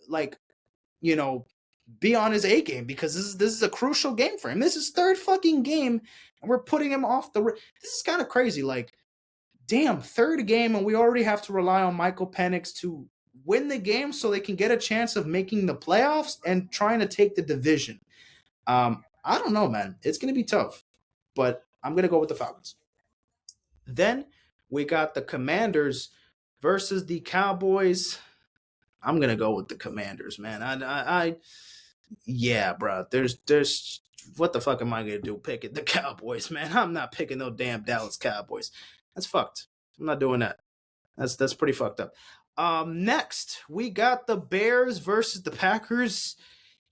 be on his A game because this is a crucial game for him. This is 3rd fucking game, and we're putting him off the... This is kind of crazy. Like, damn, 3rd game, and we already have to rely on Michael Penix to win the game so they can get a chance of making the playoffs and trying to take the division. I don't know, man. It's going to be tough, but I'm going to go with the Falcons. Then we got the Commanders versus the Cowboys. I'm going to go with the Commanders, man. Yeah, bro. There's what the fuck am I going to do picking the Cowboys, man? I'm not picking no damn Dallas Cowboys. That's fucked. I'm not doing that. That's pretty fucked up. Next, we got the Bears versus the Packers.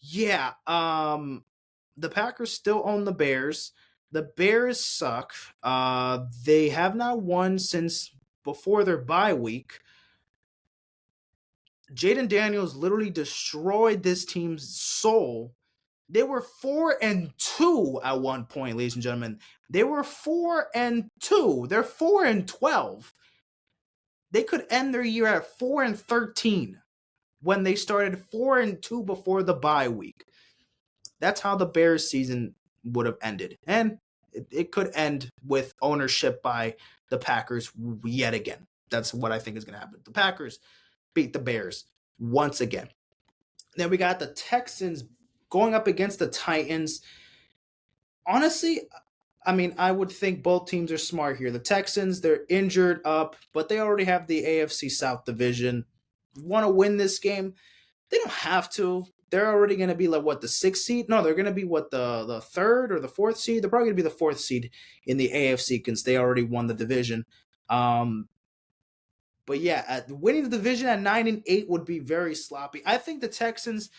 Yeah, the Packers still own the Bears. The Bears suck. They have not won since before their bye week. Jaden Daniels literally destroyed this team's soul. They were 4-2 at one point, ladies and gentlemen. They were 4-2. They're 4-12. They could end their year at 4-13 when they started 4-2 before the bye week. That's how the Bears season would have ended. And it could end with ownership by the Packers yet again. That's what I think is going to happen. The Packers beat the Bears once again. Then we got the Texans going up against the Titans. Honestly, I mean, I would think both teams are smart here. The Texans, they're injured up, but they already have the AFC South division. Want to win this game? They don't have to. They're already going to be like, what, the sixth seed? No, they're going to be, what, the third or the fourth seed? They're probably going to be the fourth seed in the AFC because they already won the division. But yeah, winning the division at 9-8 would be very sloppy. I think the Texans,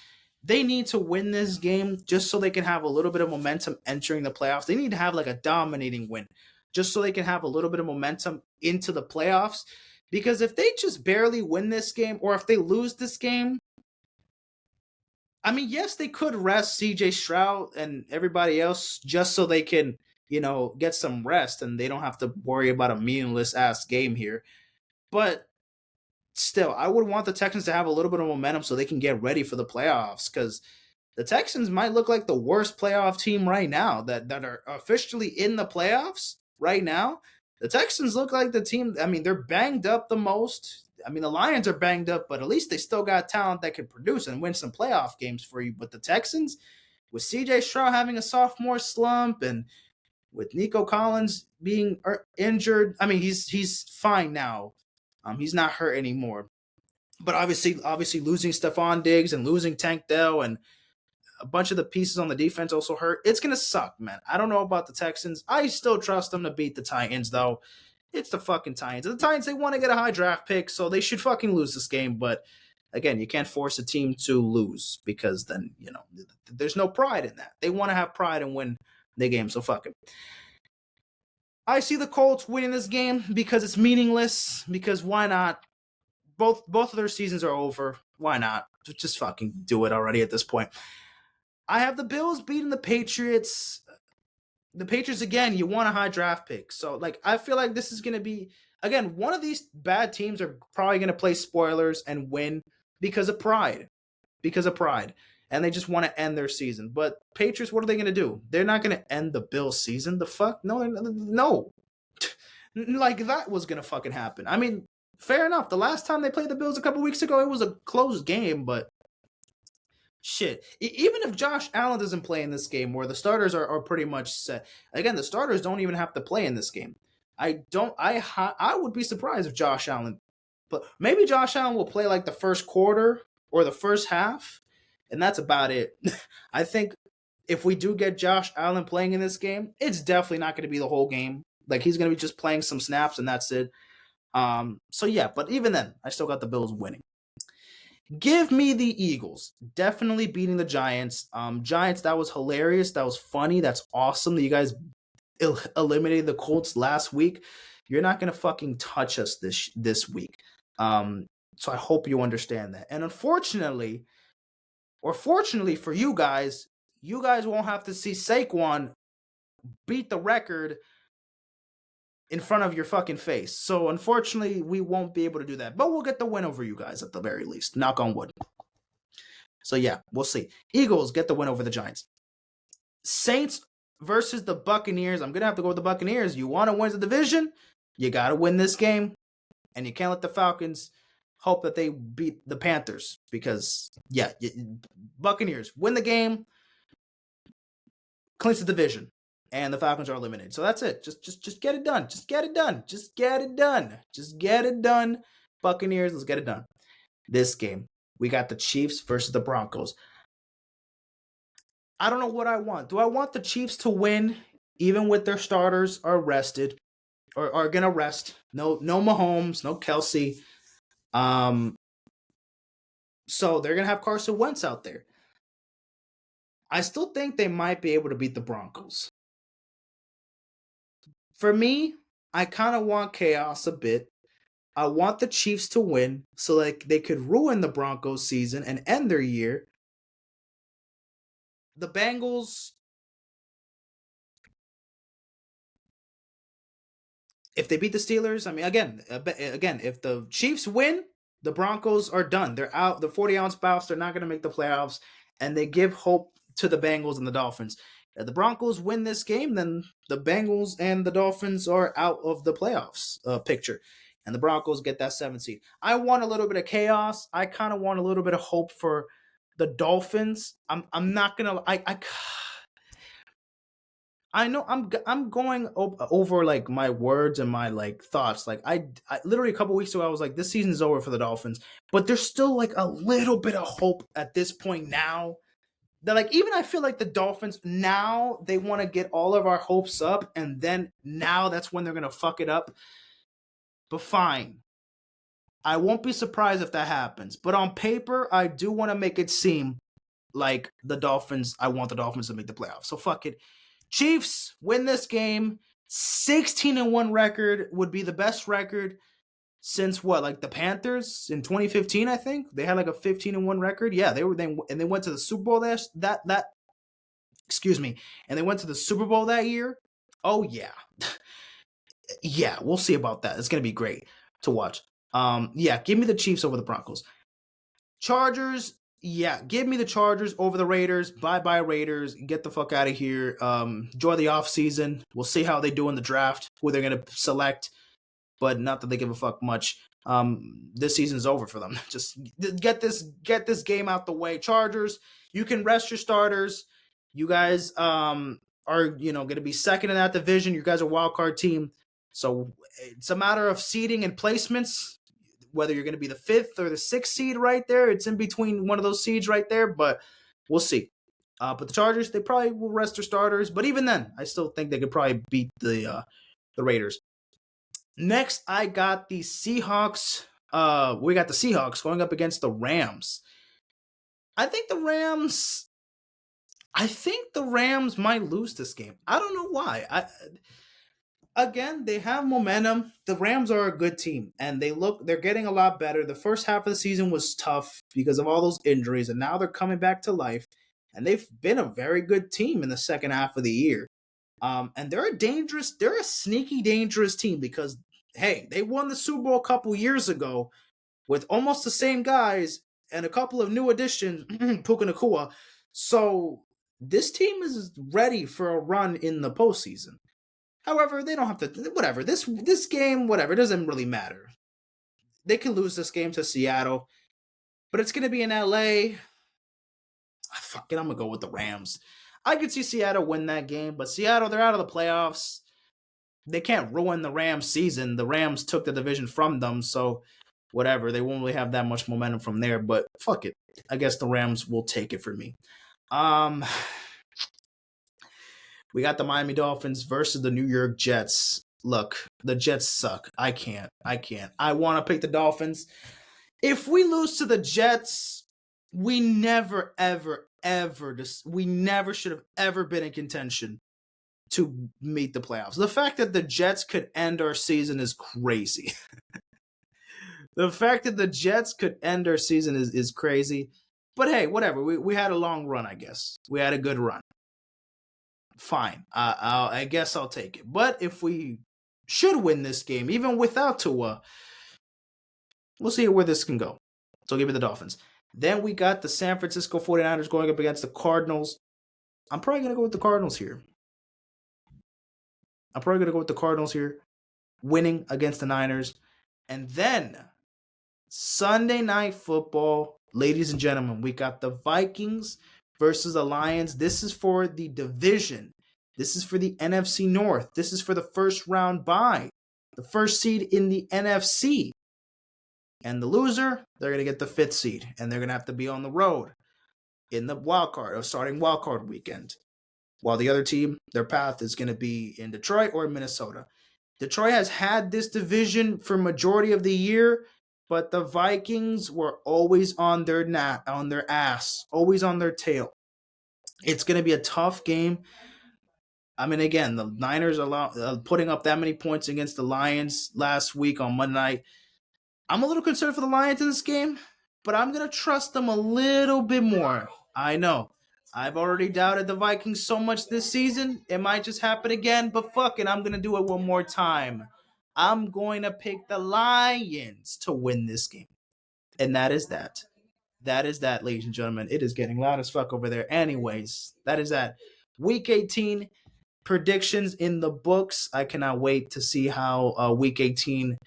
they need to win this game just so they can have a little bit of momentum entering the playoffs. They need to have like a dominating win just so they can have a little bit of momentum into the playoffs. Because if they just barely win this game or if they lose this game, I mean, yes, they could rest CJ Stroud and everybody else just so they can, get some rest and they don't have to worry about a meaningless ass game here. But still, I would want the Texans to have a little bit of momentum so they can get ready for the playoffs because the Texans might look like the worst playoff team right now that are officially in the playoffs right now. The Texans look like the team. I mean, they're banged up the most. I mean, the Lions are banged up, but at least they still got talent that can produce and win some playoff games for you. But the Texans, with CJ Stroud having a sophomore slump and with Nico Collins being injured, I mean, he's fine now. He's not hurt anymore. But obviously losing Stephon Diggs and losing Tank Dell and a bunch of the pieces on the defense also hurt. It's going to suck, man. I don't know about the Texans. I still trust them to beat the Titans, though. It's the fucking Titans. The Titans, they want to get a high draft pick, so they should fucking lose this game. But again, you can't force a team to lose because then, there's no pride in that. They want to have pride and win the game, so fuck it. I see the Colts winning this game because it's meaningless, because why not? Both of their seasons are over. Why not? Just fucking do it already at this point. I have the Bills beating the Patriots. The Patriots, again, you want a high draft pick. So, I feel like this is going to be, again, one of these bad teams are probably going to play spoilers and win because of pride. And they just want to end their season. But Patriots, what are they going to do? They're not going to end the Bills season. The fuck? No. That was going to fucking happen. I mean, fair enough. The last time they played the Bills a couple weeks ago, it was a close game, but shit. Even if Josh Allen doesn't play in this game, where the starters are pretty much set. Again, the starters don't even have to play in this game. I would be surprised if Josh Allen, but maybe Josh Allen will play like the first quarter or the first half, and that's about it. I think if we do get Josh Allen playing in this game, it's definitely not going to be the whole game. He's going to be just playing some snaps and that's it. So yeah, but even then, I still got the Bills winning. Give me the Eagles. Definitely beating the Giants. Giants, that was hilarious. That was funny. That's awesome that you guys eliminated the Colts last week. You're not going to fucking touch us this week. So I hope you understand that. And unfortunately, or fortunately for you guys won't have to see Saquon beat the record in front of your fucking face. So unfortunately, we won't be able to do that. But we'll get the win over you guys at the very least. Knock on wood. So yeah, we'll see. Eagles get the win over the Giants. Saints versus the Buccaneers. I'm going to have to go with the Buccaneers. You want to win the division? You got to win this game. And you can't let the Falcons hope that they beat the Panthers. Because, yeah, Buccaneers win the game, clinch the division. And the Falcons are eliminated. So that's it. Just get it done. Just get it done. Just get it done. Just get it done. Buccaneers, let's get it done. This game, we got the Chiefs versus the Broncos. I don't know what I want. Do I want the Chiefs to win even with their starters are rested or are going to rest? No Mahomes, no Kelsey. So they're going to have Carson Wentz out there. I still think they might be able to beat the Broncos. For me, I kind of want chaos a bit. I want the Chiefs to win so like they could ruin the Broncos season and end their year. The Bengals, if they beat the Steelers, I mean, again, if the Chiefs win, the Broncos are done. They're out. The 40-ounce Buffs, they're not going to make the playoffs, and they give hope to the Bengals and the Dolphins. If the Broncos win this game, then the Bengals and the Dolphins are out of the playoffs picture, and the Broncos get that 7th seed. I want a little bit of chaos. I kind of want a little bit of hope for the Dolphins. I'm not gonna. I know I'm going over like my words and my like thoughts. Like I literally a couple weeks ago I was like, this season's over for the Dolphins, but there's still like a little bit of hope at this point now. That like even I feel like the Dolphins now they want to get all of our hopes up, and then now that's when they're gonna fuck it up. But fine, I won't be surprised if that happens. But on paper, I do want to make it seem like the Dolphins. I want the Dolphins to make the playoffs. So fuck it. Chiefs win this game. 16-1 record would be the best record since what, like the Panthers in 2015, I think. They had like a 15-1 record. Yeah, they went to the Super Bowl that excuse me. And they went to the Super Bowl that year. Oh yeah. Yeah, we'll see about that. It's going to be great to watch. Yeah, give me the Chiefs over the Broncos. Chargers, yeah, give me the Chargers over the Raiders. Bye-bye Raiders. Get the fuck out of here. Enjoy the offseason. We'll see how they do in the draft, who they're going to select, but not that they give a fuck much. This season's over for them. Just get this game out the way. Chargers, you can rest your starters. You guys are going to be second in that division. You guys are a wild card team. So it's a matter of seeding and placements, whether you're going to be the 5th or the 6th seed right there. It's in between one of those seeds right there, but we'll see. But the Chargers, they probably will rest their starters. But even then, I still think they could probably beat the Raiders. Next, I got the Seahawks. We got the Seahawks going up against the Rams. I think the Rams might lose this game. I don't know why. Again, they have momentum. The Rams are a good team, and they're getting a lot better. The first half of the season was tough because of all those injuries, and now they're coming back to life, and they've been a very good team in the second half of the year. And they're a sneaky dangerous team because, hey, they won the Super Bowl a couple years ago with almost the same guys and a couple of new additions, Puka Nacua. So this team is ready for a run in the postseason. However, they don't have to. Whatever this game, whatever, it doesn't really matter. They can lose this game to Seattle, but it's gonna be in LA. Fuck it, I'm gonna go with the Rams. I could see Seattle win that game, but Seattle, they're out of the playoffs. They can't ruin the Rams season. The Rams took the division from them, so whatever. They won't really have that much momentum from there, but fuck it. I guess the Rams will take it for me. We got the Miami Dolphins versus the New York Jets. Look, the Jets suck. I can't. I want to pick the Dolphins. If we lose to the Jets, we never, ever, ever, we never should have ever been in contention to meet the playoffs. The fact that the Jets could end our season is crazy. The fact that the Jets could end our season is crazy. But hey, whatever. We had a long run, I guess. We had a good run. Fine. I guess I'll take it. But if we should win this game, even without Tua, we'll see where this can go. So I'll give it the Dolphins. Then we got the San Francisco 49ers going up against the Cardinals. I'm probably going to go with the Cardinals here. Winning against the Niners. And then Sunday Night Football, ladies and gentlemen, we got the Vikings versus the Lions. This is for the division. This is for the NFC North. This is for the first round bye. The first seed in the NFC. And the loser, they're going to get the 5th seed. And they're going to have to be on the road in the starting wild card weekend. While the other team, their path is going to be in Detroit or Minnesota. Detroit has had this division for majority of the year, but the Vikings were always on their ass, always on their tail. It's going to be a tough game. I mean, again, the Niners are putting up that many points against the Lions last week on Monday night. I'm a little concerned for the Lions in this game, but I'm going to trust them a little bit more. I know. I've already doubted the Vikings so much this season. It might just happen again, but fuck it. I'm going to do it one more time. I'm going to pick the Lions to win this game. And that is that. That is that, ladies and gentlemen. It is getting loud as fuck over there. Anyways, that is that. Week 18 predictions in the books. I cannot wait to see how week 18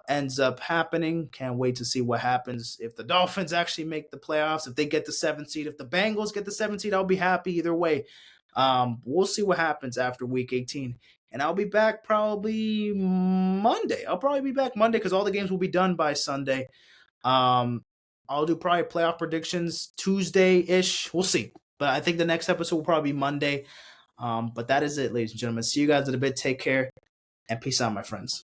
ends up happening. Can't wait to see what happens if the Dolphins actually make the playoffs, if they get the 7th seed, if the Bengals get the 7th seed. I'll be happy either way. We'll see what happens after week 18. And I'll be back probably Monday. I'll probably be back Monday because all the games will be done by Sunday. I'll do probably playoff predictions Tuesday-ish. We'll see. But I think the next episode will probably be Monday. But that is it, ladies and gentlemen. See you guys in a bit. Take care. And peace out, my friends.